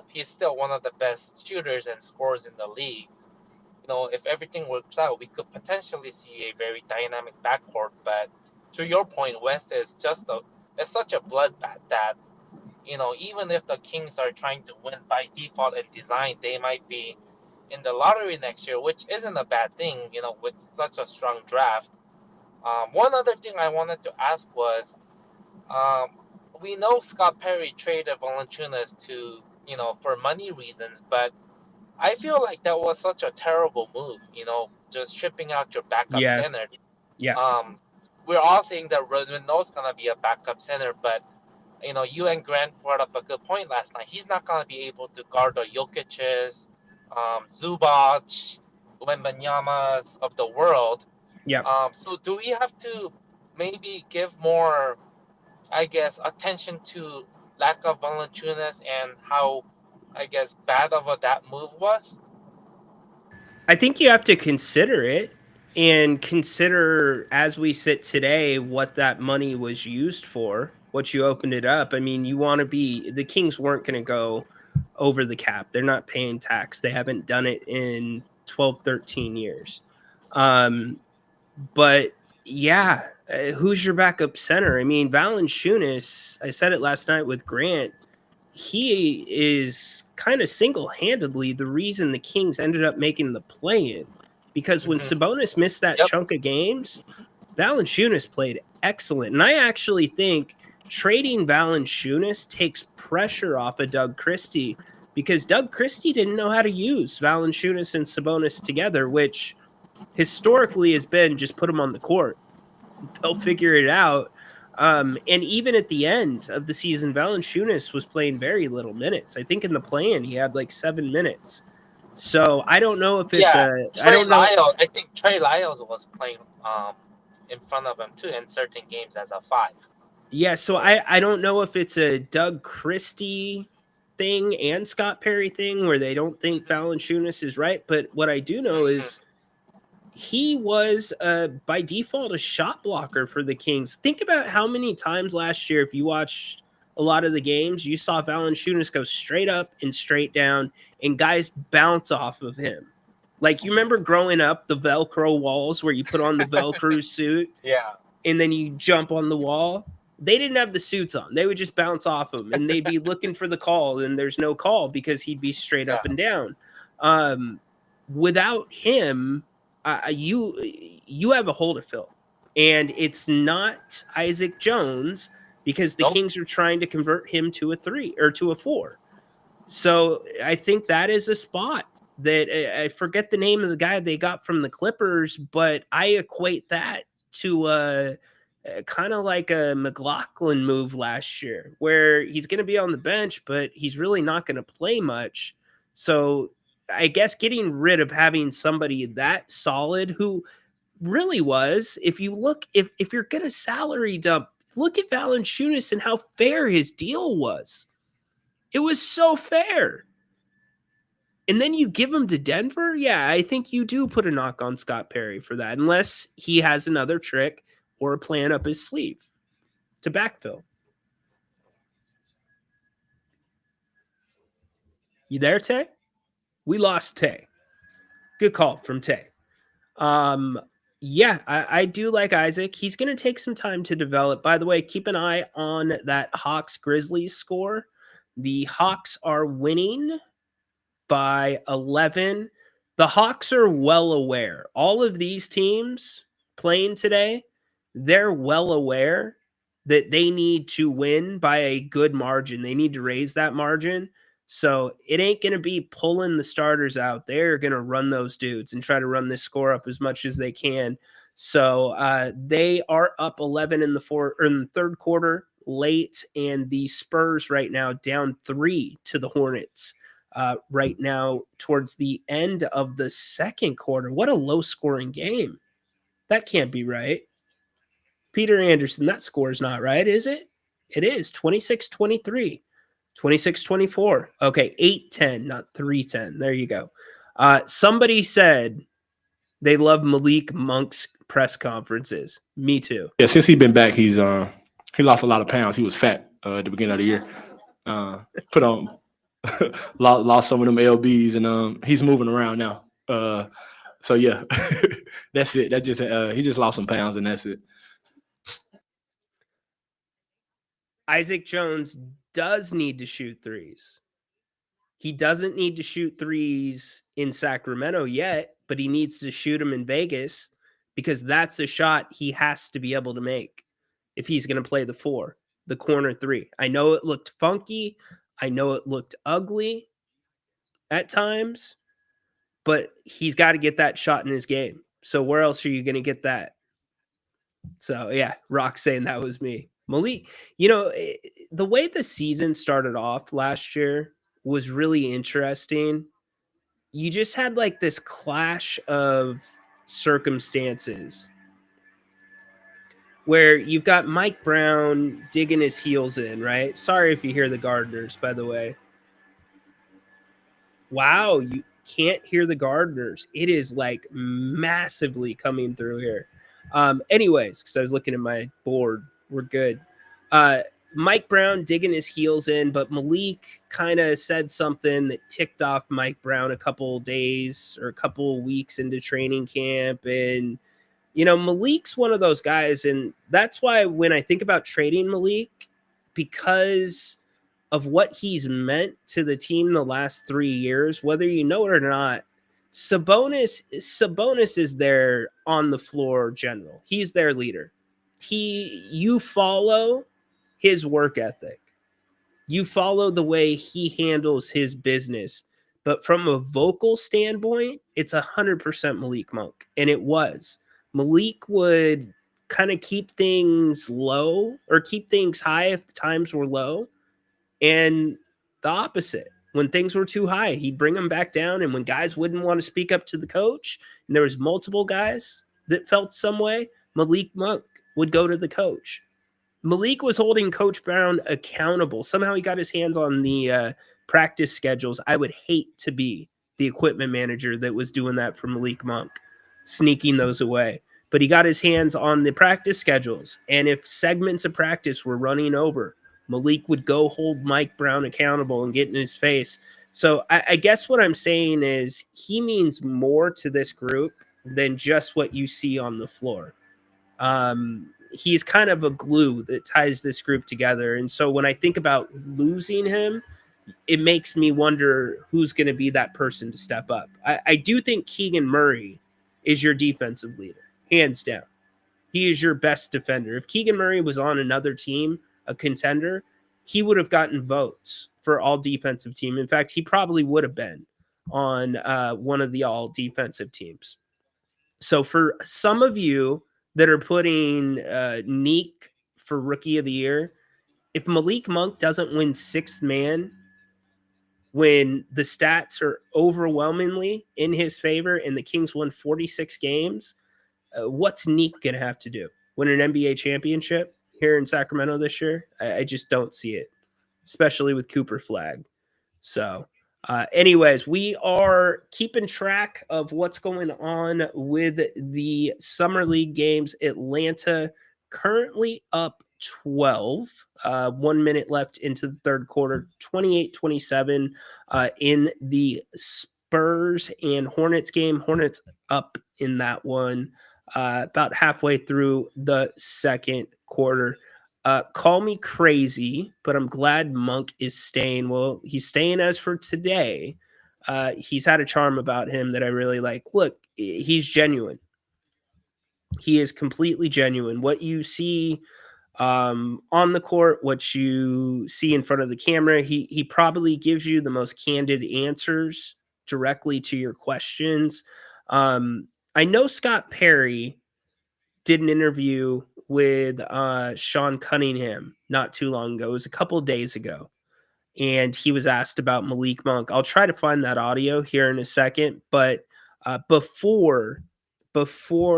he's still one of the best shooters and scorers in the league. if everything works out, we could potentially see a very dynamic backcourt. But to your point, West is it's such a bloodbath that even if the Kings are trying to win by default and design, they might be in the lottery next year, which isn't a bad thing, with such a strong draft. One other thing I wanted to ask was, we know Scott Perry traded Valanciunas to, for money reasons, but I feel like that was such a terrible move, just shipping out your backup Yeah. center. Yeah. We're all saying that Renault's going to be a backup center, but, you and Grant brought up a good point last night. He's not going to be able to guard the Jokic's, Zubac, Wembanyama's of the world. Yeah. So do we have to maybe give more, I guess, attention to lack of Valanciunas and how, I guess, bad of that move was? I think you have to consider it and consider, as we sit today, what that money was used for, what you opened it up. I mean, the Kings weren't going to go over the cap. They're not paying tax. They haven't done it in 12, 13 years. But yeah, who's your backup center? I mean, Valanciunas, I said it last night with Grant, he is kind of single-handedly the reason the Kings ended up making the play-in, because when Sabonis missed that chunk of games, Valanciunas played excellent. And I actually think trading Valanciunas takes pressure off of Doug Christie, because Doug Christie didn't know how to use Valanciunas and Sabonis together, which historically has been just put them on the court. They'll figure it out. And even at the end of the season, Valanciunas was playing very little minutes. I think in the play-in, he had like 7 minutes. So I don't know if it's I think Trey Lyles was playing in front of him too in certain games as a 5. Yeah, so I don't know if it's a Doug Christie thing and Scott Perry thing where they don't think Valanciunas is right. But what I do know is he was by default a shot blocker for the Kings. Think about how many times last year, if you watched a lot of the games, you saw Valanciunas go straight up and straight down and guys bounce off of him. Like, you remember growing up, the Velcro walls where you put on the Velcro suit and then you jump on the wall? They didn't have the suits on. They would just bounce off him and they'd be looking for the call, and there's no call because he'd be straight up and down. Without him, you have a hole to fill, and it's not Isaac Jones, because the Kings are trying to convert him to a 3 or to a 4. So I think that is a spot that I forget the name of the guy they got from the Clippers, but I equate that to kind of like a McLaughlin move last year, where he's going to be on the bench, but he's really not going to play much. So I guess getting rid of having somebody that solid, who really was, if you look, if you're going to salary dump, look at Valanciunas and how fair his deal was. It was so fair. And then you give him to Denver? Yeah, I think you do put a knock on Scott Perry for that, unless he has another trick or a plan up his sleeve to backfill. You there, Tay? We lost Tay. Good call from Tay. Yeah, I do like Isaac. He's going to take some time to develop. By the way, keep an eye on that Hawks-Grizzlies score. The Hawks are winning by 11. The Hawks are well aware. All of these teams playing today, they're well aware that they need to win by a good margin. They need to raise that margin. So it ain't going to be pulling the starters out. They're going to run those dudes and try to run this score up as much as they can. So they are up 11 in the third quarter late, and the Spurs right now down 3 to the Hornets right now towards the end of the second quarter. What a low-scoring game. That can't be right. Peter Anderson, that score is not right, is it? It is 26-23. 26-24. Okay, 8-10, not 3-10. There you go. Somebody said they love Malik Monk's press conferences. Me too. Yeah, since he's been back, he lost a lot of pounds. He was fat at the beginning of the year. Lost some of them LBs, and he's moving around now. So yeah, that's it. That's just he just lost some pounds and that's it. Isaac Jones does need to shoot threes. He doesn't need to shoot threes in Sacramento yet, but he needs to shoot them in Vegas because that's a shot he has to be able to make if he's going to play the 4, the corner 3. I know it looked funky. I know it looked ugly at times, but he's got to get that shot in his game. So where else are you going to get that? So yeah, Rock saying that was me. Malik, the way the season started off last year was really interesting. You just had like this clash of circumstances where you've got Mike Brown digging his heels in, right? Sorry if you hear the gardeners, by the way. Wow, you can't hear the gardeners. It is like massively coming through here. Anyways, because I was looking at my board, we're good. Mike Brown digging his heels in, but Malik kind of said something that ticked off Mike Brown a couple days or a couple weeks into training camp. And, Malik's one of those guys. And that's why when I think about trading Malik, because of what he's meant to the team the last 3 years, whether you know it or not, Sabonis is their on the floor general. He's their leader. You follow his work ethic. You follow the way he handles his business. But from a vocal standpoint, it's 100% Malik Monk. And it was. Malik would kind of keep things low or keep things high if the times were low. And the opposite. When things were too high, he'd bring them back down. And when guys wouldn't want to speak up to the coach, and there was multiple guys that felt some way, Malik Monk would go to the coach. Malik was holding Coach Brown accountable. Somehow he got his hands on the practice schedules. I would hate to be the equipment manager that was doing that for Malik Monk, sneaking those away. But he got his hands on the practice schedules. And if segments of practice were running over, Malik would go hold Mike Brown accountable and get in his face. So I guess what I'm saying is he means more to this group than just what you see on the floor. He's kind of a glue that ties this group together. And so when I think about losing him, it makes me wonder who's going to be that person to step up. I do think Keegan Murray is your defensive leader, hands down. He is your best defender. If Keegan Murray was on another team, a contender, he would have gotten votes for all defensive team. In fact, he probably would have been on one of the all defensive teams. So for some of you that are putting Neek for Rookie of the Year, if Malik Monk doesn't win 6th man when the stats are overwhelmingly in his favor and the Kings won 46 games, what's Neek going to have to do? Win an NBA championship here in Sacramento this year? I just don't see it, especially with Cooper Flag. So anyways, we are keeping track of what's going on with the Summer League games. Atlanta currently up 12, 1 minute left into the third quarter, 28-27 in the Spurs and Hornets game. Hornets up in that one about halfway through the second quarter. Call me crazy, but I'm glad Monk is staying. Well, he's staying as for today. He's had a charm about him that I really like. Look, he's genuine. He is completely genuine. What you see on the court, what you see in front of the camera, he probably gives you the most candid answers directly to your questions. I know Scott Perry did an interview with Sean Cunningham not too long ago. It was a couple of days ago. And he was asked about Malik Monk. I'll try to find that audio here in a second. But before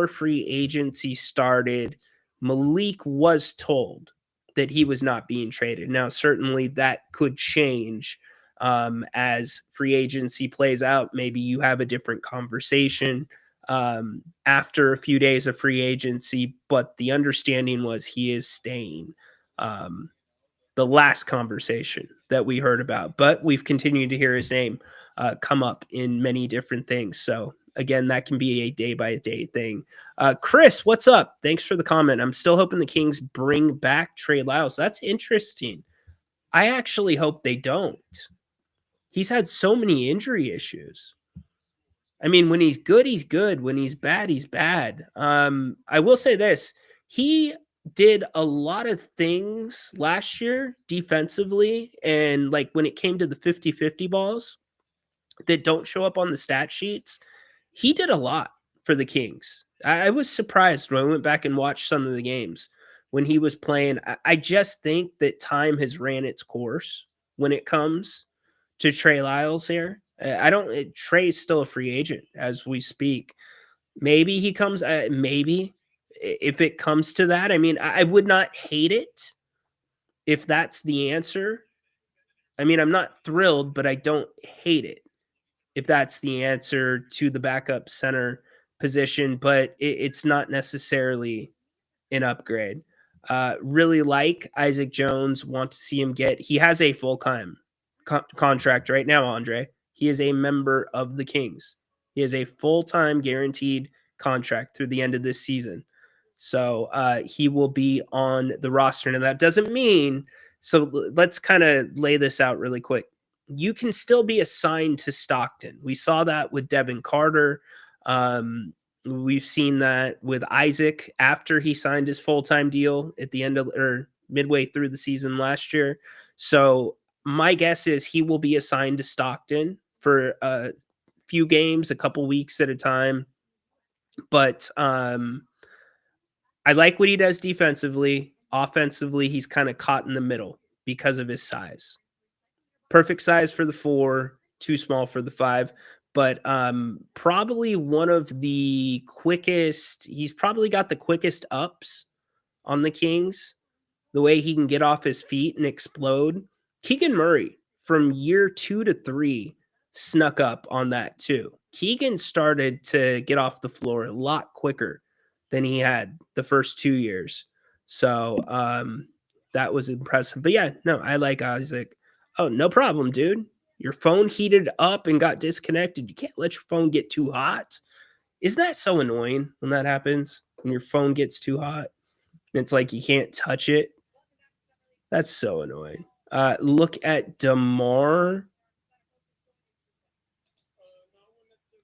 free agency started, Malik was told that he was not being traded. Now, certainly that could change as free agency plays out. Maybe you have a different conversation after a few days of free agency, but the understanding was he is staying. The last conversation that we heard about, but we've continued to hear his name come up in many different things. So again, that can be a day-by-day thing. Chris, what's up? Thanks for the comment. I'm still hoping the Kings bring back Trey Lyles. That's interesting. I actually hope they don't. He's had so many injury issues. I mean, when he's good, he's good. When he's bad, he's bad. I will say this. He did a lot of things last year defensively, and like when it came to the 50-50 balls that don't show up on the stat sheets, he did a lot for the Kings. I was surprised when I went back and watched some of the games when he was playing. I just think that time has ran its course when it comes to Trey Lyles here. Trey's still a free agent as we speak. Maybe he comes, maybe if it comes to that. I mean, I would not hate it if that's the answer. I mean, I'm not thrilled, but I don't hate it if that's the answer to the backup center position, but it's not necessarily an upgrade. Really like Isaac Jones, want to see him he has a full-time contract right now, Andre. He is a member of the Kings. He has a full-time guaranteed contract through the end of this season. So he will be on the roster. And that doesn't mean, so let's kind of lay this out really quick. You can still be assigned to Stockton. We saw that with Devin Carter. We've seen that with Isaac after he signed his full-time deal at the end of, or midway through the season last year. So my guess is he will be assigned to Stockton for a few games, a couple weeks at a time. But I like what he does defensively. Offensively, he's kind of caught in the middle because of his size. Perfect size for the 4, too small for the 5. But probably one of the quickest, he's probably got the quickest ups on the Kings, the way he can get off his feet and explode. Keegan Murray from year 2 to 3 snuck up on that too. Keegan started to get off the floor a lot quicker than he had the first 2 years. So that was impressive. But yeah, no, I like Isaac. Oh, no problem, dude. Your phone heated up and got disconnected. You can't let your phone get too hot. Isn't that so annoying when that happens? When your phone gets too hot and it's like you can't touch it. That's so annoying. Look at DeMar.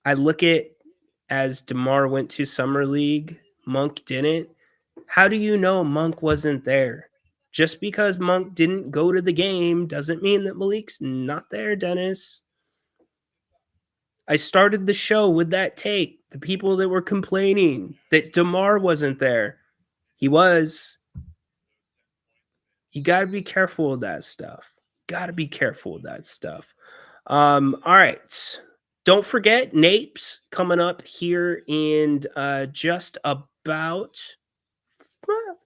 I look at as DeMar went to Summer League, Monk didn't. How do you know Monk wasn't there? Just because Monk didn't go to the game doesn't mean that Malik's not there, Dennis. I started the show with that take. The people that were complaining that DeMar wasn't there. He was. You got to be careful with that stuff. All right. Don't forget, Napes coming up here in just about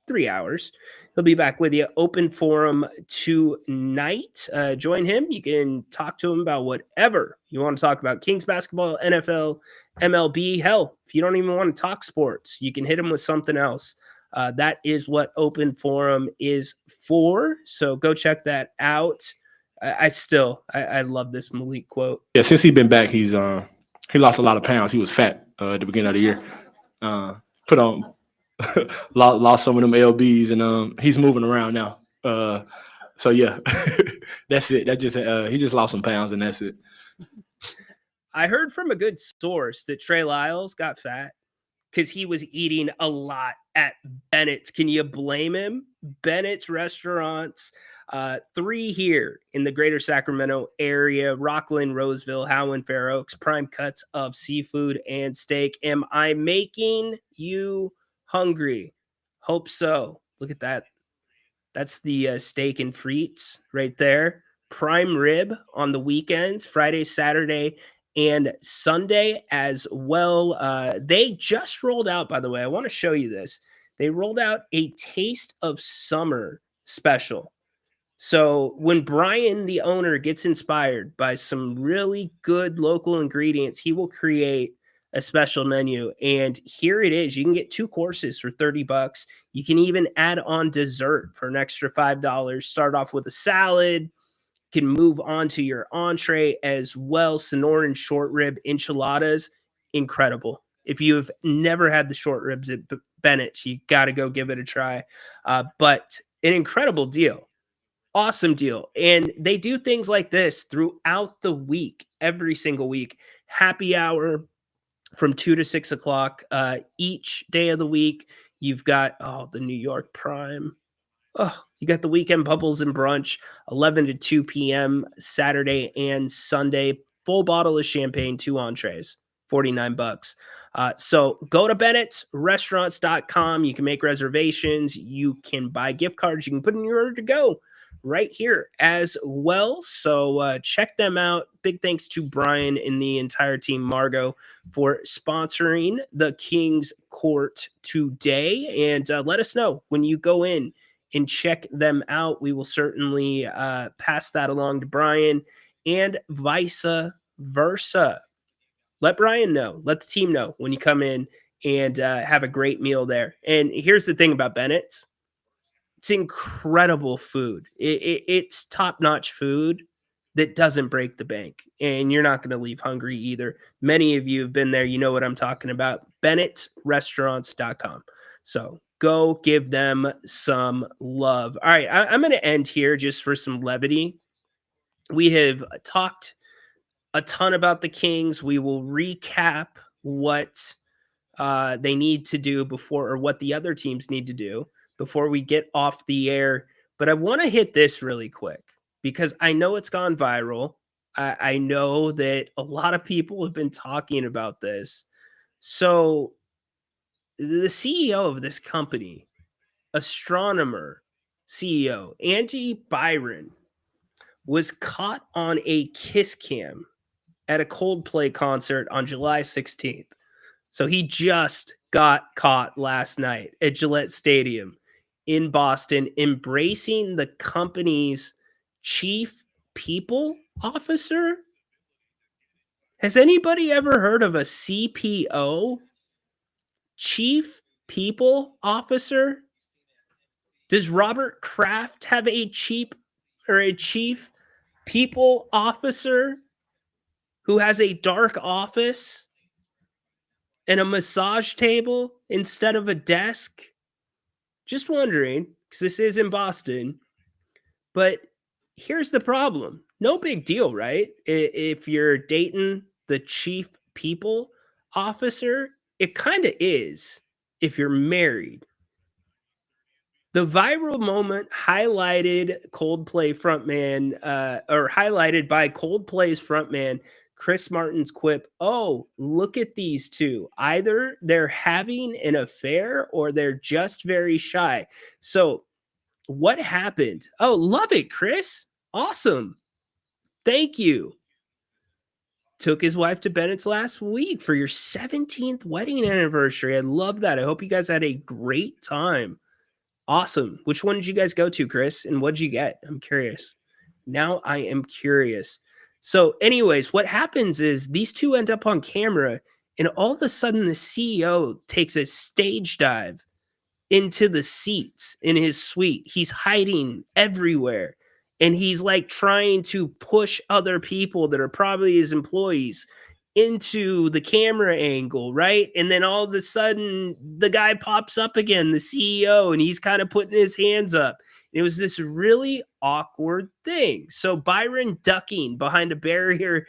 3 hours. He'll be back with you. Open forum tonight. Join him. You can talk to him about whatever you want to talk about. Kings basketball, NFL, MLB. Hell, if you don't even want to talk sports, you can hit him with something else. That is what open forum is for. So go check that out. I love this Malik quote. Yeah, since he's been back, he lost a lot of pounds. He was fat at the beginning of the year. Put on lost some of them LBs, and he's moving around now. So yeah, that's it. That's just he just lost some pounds, and that's it. I heard from a good source that Trey Lyles got fat because he was eating a lot at Bennett's. Can you blame him? Bennett's restaurants, 3 here in the greater Sacramento area: Rockland, Roseville, Howland, Fair Oaks. Prime cuts of seafood and steak. Am I making you hungry? Hope so. Look at that. That's the steak and frites right there. Prime rib on the weekends, Friday, Saturday, and Sunday as well. They just rolled out, by the way, I want to show you this. They rolled out a Taste of Summer special. So when Brian, the owner, gets inspired by some really good local ingredients, he will create a special menu. And here it is. You can get 2 courses for $30. You can even add on dessert for an extra $5. Start off with a salad. Can move on to your entree as well. Sonoran short rib enchiladas. incredible. If you've never had the short ribs at Bennett's, you got to go give it a try. But an incredible deal. Awesome deal. And they do things like this throughout the week, every single week. Happy hour from 2 to 6 o'clock each day of the week. You've got, the New York Prime. Oh, you got the weekend bubbles and brunch, 11 to 2 p.m. Saturday and Sunday. Full bottle of champagne, 2 entrees, $49. So go to Bennett'sRestaurants.com. You can make reservations. You can buy gift cards. You can put in your order to go right here as well. So check them out. Big thanks to Brian and the entire team, Margot, for sponsoring the King's Court today. And let us know when you go in and check them out. We will certainly pass that along to Brian and vice versa. Let Brian know. Let the team know when you come in and have a great meal there. And here's the thing about Bennett's. It's incredible food. It's top-notch food that doesn't break the bank. And you're not going to leave hungry either. Many of you have been there. You know what I'm talking about. Bennett'sRestaurants.com. So go give them some love. All right, I'm going to end here just for some levity. We have talked a ton about the Kings. We will recap what they need to do before, or what the other teams need to do before we get off the air. But I want to hit this really quick because I know it's gone viral. I know that a lot of people have been talking about this. So the CEO of this company, astronomer CEO, Angie Byron, was caught on a kiss cam at a Coldplay concert on July 16th. So he just got caught last night at Gillette Stadium in Boston, embracing the company's chief people officer. Has anybody ever heard of a CPO? Chief People Officer? Does Robert Kraft have a chief people officer who has a dark office and a massage table instead of a desk? Just wondering, because this is in Boston. But here's the problem. No big deal, right? If you're dating the chief people officer, it kind of is if you're married. The viral moment highlighted highlighted by Coldplay's frontman Chris Martin's quip, "Oh, look at these two. Either they're having an affair or they're just very shy." So what happened? Oh, love it, Chris. Awesome. Thank you. Took his wife to Bennett's last week for your 17th wedding anniversary. I love that. I hope you guys had a great time. Awesome. Which one did you guys go to, Chris? And what did you get? I'm curious. Now I am curious. So anyways, what happens is these two end up on camera, and all of a sudden the CEO takes a stage dive into the seats in his suite. He's hiding everywhere. And he's like trying to push other people that are probably his employees into the camera angle, right? And then all of a sudden the guy pops up again, the CEO, and he's kind of putting his hands up. It was this really awkward thing. So Byron ducking behind a barrier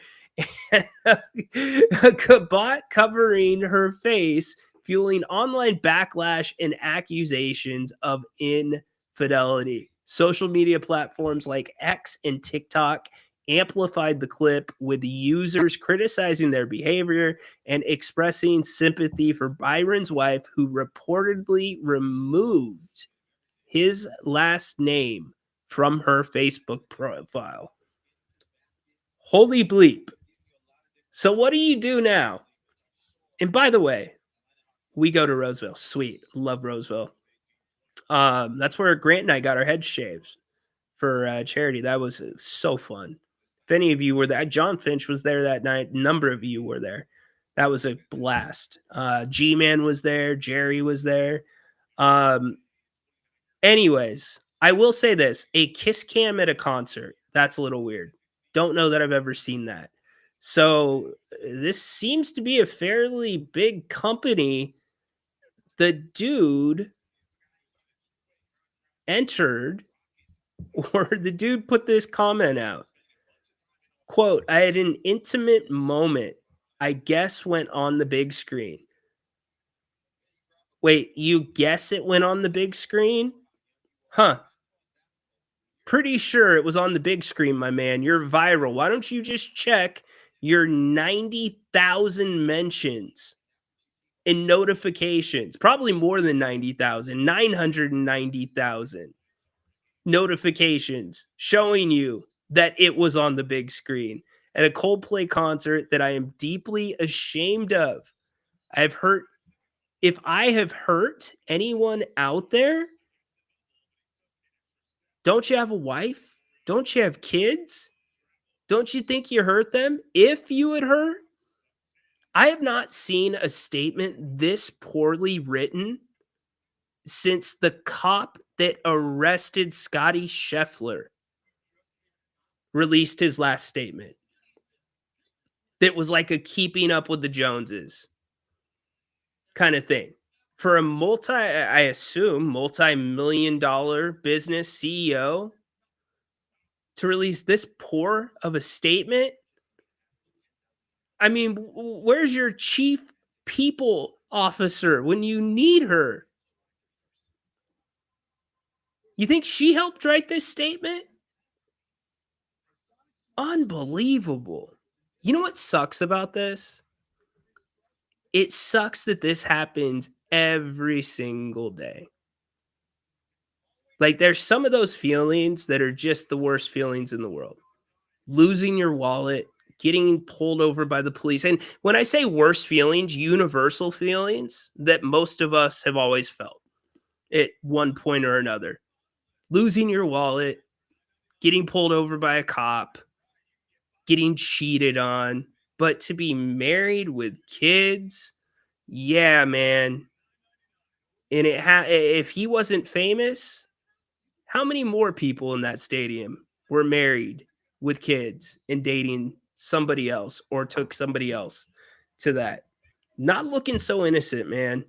and a cabot covering her face, fueling online backlash and accusations of infidelity. Social media platforms like X and TikTok amplified the clip, with users criticizing their behavior and expressing sympathy for Byron's wife, who reportedly removed his last name from her Facebook profile. Holy bleep. So what do you do now? And by the way, we go to Roseville. Sweet. Love Roseville. That's where Grant and I got our heads shaved for charity. That was so fun. If any of you were there, John Finch was there that night. A number of you were there. That was a blast. G-Man was there. Jerry was there. Anyways, I will say this. A kiss cam at a concert. That's a little weird. Don't know that I've ever seen that. So this seems to be a fairly big company. The dude entered, or the dude put this comment out. Quote, I had an intimate moment, I guess went on the big screen. Wait, you guess it went on the big screen? Huh. Pretty sure it was on the big screen, my man. You're viral. Why don't you just check your 90,000 mentions and notifications? Probably more than 90,000, 990,000 notifications showing you that it was on the big screen at a Coldplay concert that I am deeply ashamed of. If I have hurt anyone out there, don't you have a wife? Don't you have kids? Don't you think you hurt them? If you had hurt, I have not seen a statement this poorly written since the cop that arrested Scotty Scheffler released his last statement. That was like a keeping up with the Joneses kind of thing. For a I assume, multi-million-dollar business CEO to release this poor of a statement. I mean, where's your chief people officer when you need her? You think she helped write this statement? Unbelievable. You know what sucks about this? It sucks that this happens every single day. Like, there's some of those feelings that are just the worst feelings in the world. Losing your wallet, getting pulled over by the police. And when I say worst feelings, universal feelings that most of us have always felt at one point or another. Losing your wallet, getting pulled over by a cop, getting cheated on. But to be married with kids, yeah, man. And if he wasn't famous, how many more people in that stadium were married with kids and dating somebody else or took somebody else to that? Not looking so innocent, man.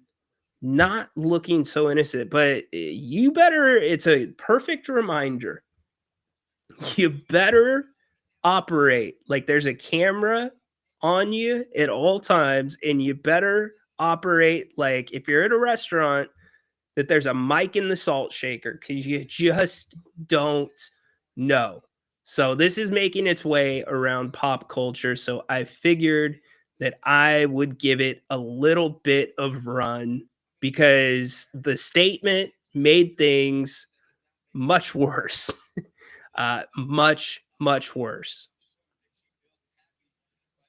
Not looking so innocent, but it's a perfect reminder. You better operate like there's a camera on you at all times, and you better operate like if you're at a restaurant that there's a mic in the salt shaker, because you just don't know. So this is making its way around pop culture. So I figured that I would give it a little bit of run because the statement made things much worse. Much, much worse.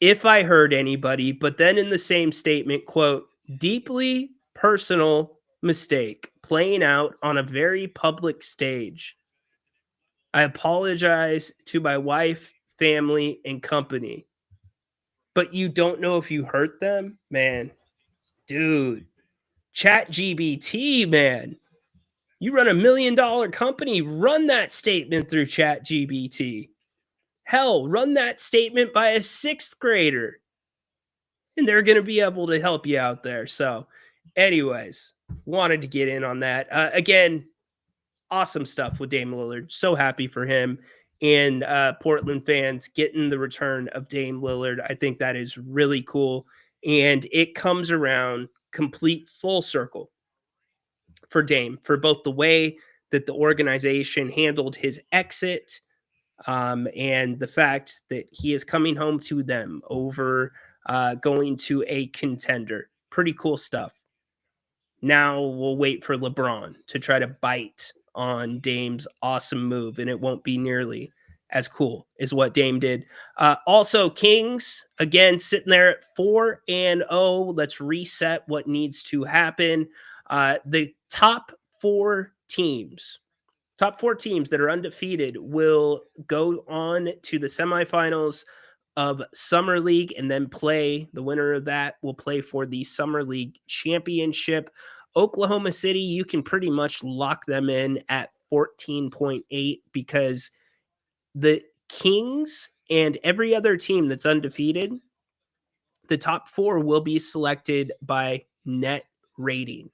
If I hurt anybody, but then in the same statement, quote, deeply personal mistake playing out on a very public stage. I apologize to my wife, family, and company. But you don't know if you hurt them? Man, dude. ChatGPT, man. You run $1 million company, run that statement through ChatGPT. Hell, run that statement by a sixth grader. And they're going to be able to help you out there. So, anyways, wanted to get in on that. Again, awesome stuff with Dame Lillard. So happy for him. And Portland fans getting the return of Dame Lillard. I think that is really cool. And it comes around complete full circle for Dame, for both the way that the organization handled his exit and the fact that he is coming home to them over going to a contender. Pretty cool stuff. Now we'll wait for LeBron to try to bite on Dame's awesome move, and it won't be nearly as cool as what Dame did. Also, Kings, again, sitting there at 4-0. Let's reset what needs to happen. The top four teams that are undefeated will go on to the semifinals of Summer League and then play. The winner of that will play for the Summer League championship. Oklahoma City, you can pretty much lock them in at 14.8 because the Kings And every other team that's undefeated, the top 4 will be selected by net rating.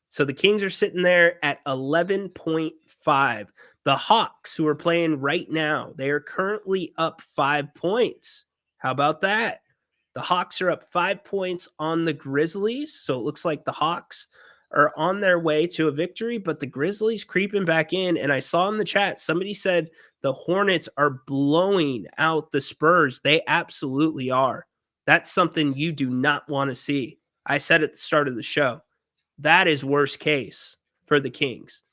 So the Kings are sitting there at 11.5. The Hawks, who are playing right now, they are currently up 5 points. How about that? The Hawks are up 5 points on the Grizzlies. So it looks like the Hawks are on their way to a victory, but the Grizzlies creeping back in. And I saw in the chat, somebody said the Hornets are blowing out the Spurs. They absolutely are. That's something you do not want to see. I said at the start of the show, that is worst case for the Kings.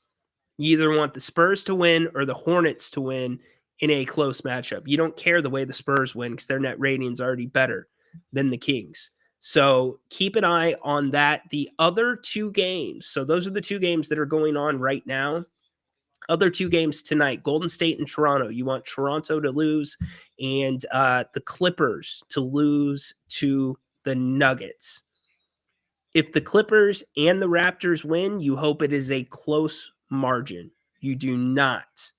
You either want the Spurs to win or the Hornets to win in a close matchup. You don't care the way the Spurs win because their net rating is already better than the Kings. So keep an eye on that. The other 2 games, so those are the 2 games that are going on right now. Other 2 games tonight, Golden State and Toronto. You want Toronto to lose and the Clippers to lose to the Nuggets. If the Clippers and the Raptors win, you hope it is a close margin. You do not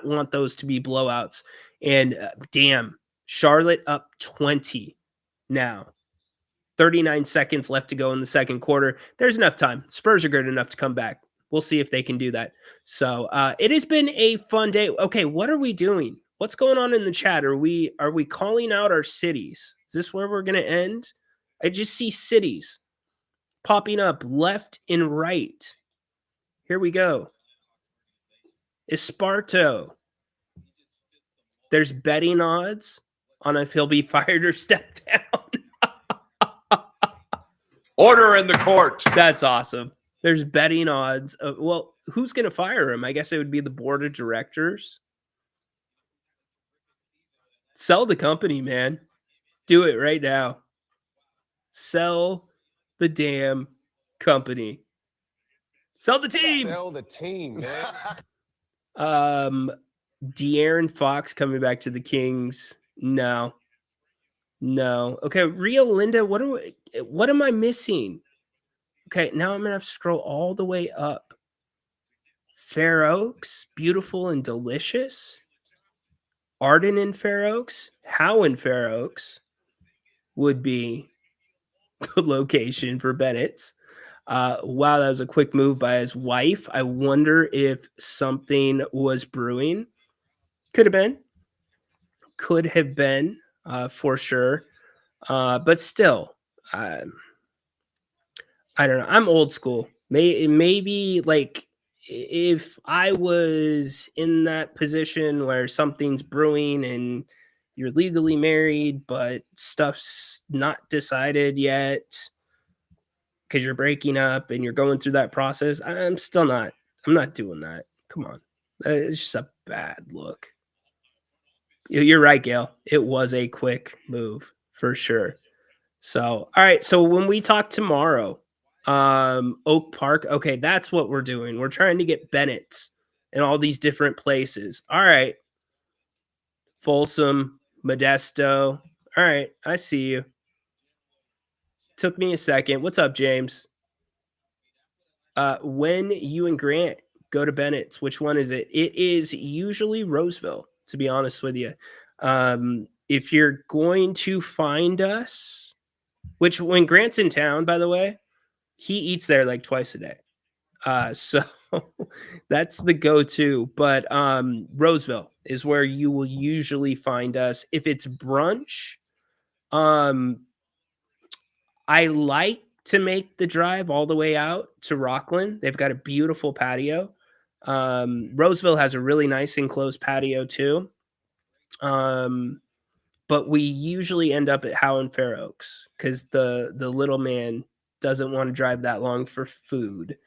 want those to be blowouts. And damn, Charlotte up 20 now. 39 seconds left to go in the second quarter. There's enough time. Spurs are good enough to come back. We'll see if they can do that. So it has been a fun day. Okay, what are we doing? What's going on in the chat? Are we calling out our cities? Is this where we're going to end? I just see cities popping up left and right. Here we go. Esparto. There's betting odds on if he'll be fired or stepped down. Order in the court. That's awesome. There's betting odds. Well, who's going to fire him? I guess it would be the board of directors. Sell the company, man. Do it right now. Sell the damn company. Sell the team. Sell the team, man. De'Aaron Fox coming back to the Kings. No. Okay, Rio Linda, what am I missing? Okay, now I'm going to have to scroll all the way up. Fair Oaks, beautiful and delicious. Arden in Fair Oaks. How in Fair Oaks would be the location for Bennett's. Wow, that was a quick move by his wife. I wonder if something was brewing. Could have been, for sure. But still, I don't know. I'm old school. Maybe like if I was in that position where something's brewing and you're legally married, but stuff's not decided yet because you're breaking up and you're going through that process, I'm not doing that. Come on. It's just a bad look. You're right, Gail. It was a quick move for sure. So, all right. So when we talk tomorrow, Oak Park. Okay, that's what we're doing. We're trying to get Bennett's in all these different places. All right. Folsom, Modesto. All right, I see you. Took me a second. What's up, James? When you and Grant go to Bennett's, which one is it? It is usually Roseville, to be honest with you. If you're going to find us, which when Grant's in town, by the way, he eats there like twice a day. So that's the go-to. But Roseville is where you will usually find us. If it's brunch, I like to make the drive all the way out to Rockland. They've got a beautiful patio. Roseville has a really nice enclosed patio too. But we usually end up at Howe and Fair Oaks because the little man doesn't want to drive that long for food.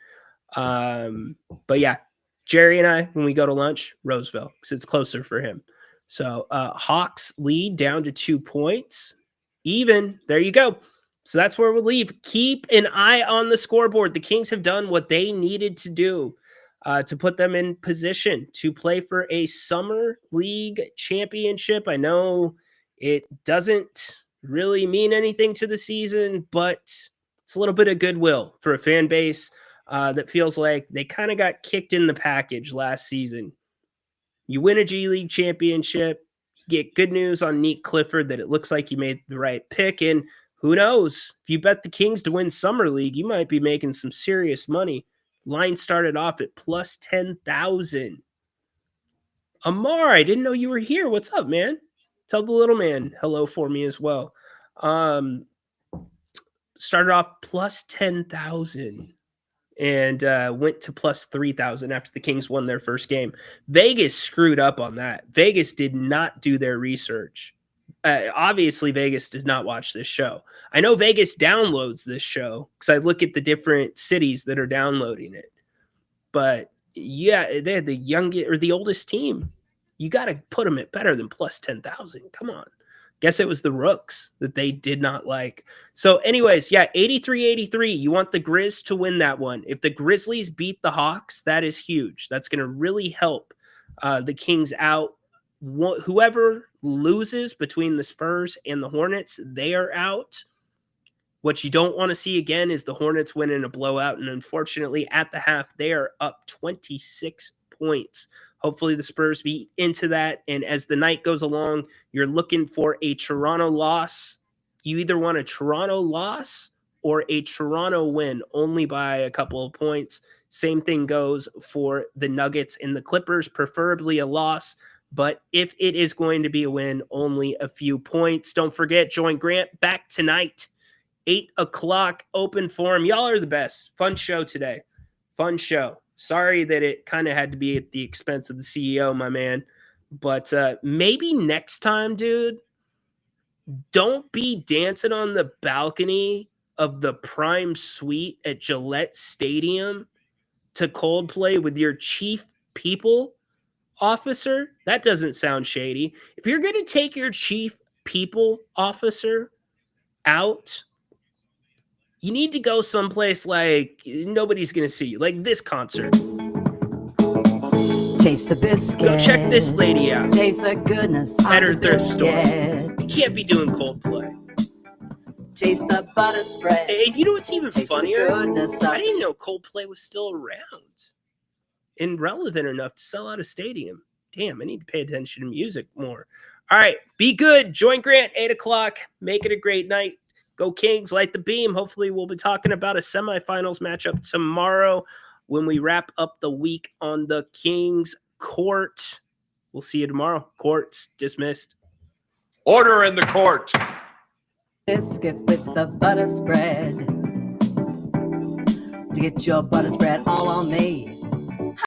But yeah, Jerry and I, when we go to lunch, Roseville, because it's closer for him. So Hawks lead down to 2 points. Even. There you go. So that's where we'll leave. Keep an eye on the scoreboard. The Kings have done what they needed to do to put them in position to play for a summer league championship. I know it doesn't really mean anything to the season, but it's a little bit of goodwill for a fan base that feels like they kind of got kicked in the package last season. You win a G League championship, get good news on Neat Clifford that it looks like you made the right pick. And who knows? If you bet the Kings to win Summer League, you might be making some serious money. Line started off at plus 10,000. Amar, I didn't know you were here. What's up, man? Tell the little man hello for me as well. Started off plus 10,000 and went to plus 3,000 after the Kings won their first game. Vegas screwed up on that. Vegas did not do their research. Obviously, Vegas does not watch this show. I know Vegas downloads this show because I look at the different cities that are downloading it. But yeah, they had the youngest or the oldest team. You got to put them at better than plus 10,000. Come on. Guess it was the Rooks that they did not like. So anyways, yeah, 83-83. You want the Grizz to win that one. If the Grizzlies beat the Hawks, that is huge. That's going to really help the Kings out. Whoever loses between the Spurs and the Hornets, they are out. What you don't want to see again is the Hornets winning a blowout. And unfortunately, at the half, they are up 26 points. Hopefully the Spurs be into that. And as the night goes along, you're looking for a Toronto loss. You either want a Toronto loss or a Toronto win only by a couple of points. Same thing goes for the Nuggets and the Clippers, preferably a loss. But if it is going to be a win, only a few points. Don't forget, join Grant back tonight, 8 o'clock, open forum. Y'all are the best. Fun show today. Fun show. Sorry that it kind of had to be at the expense of the CEO, my man. But maybe next time, dude, don't be dancing on the balcony of the Prime Suite at Gillette Stadium to Coldplay with your chief people officer. That doesn't sound shady. If you're going to take your chief people officer out, you need to go someplace like nobody's going to see you, like this concert. Taste the biscuit. Go check this lady out. Taste the goodness at her of the thrift store. biscuit. You can't be doing Coldplay. Taste the butter spread. And you know what's even Taste the funnier? goodness of- I didn't know Coldplay was still around and relevant enough to sell out a stadium. Damn, I need to pay attention to music more. All right, be good. Join Grant, 8 o'clock. Make it a great night. Go Kings, light the beam. Hopefully we'll be talking about a semifinals matchup tomorrow when we wrap up the week on the Kings court. We'll see you tomorrow. Court's dismissed. Order in the court. Biscuit with the butter spread. To get your butter spread all on me.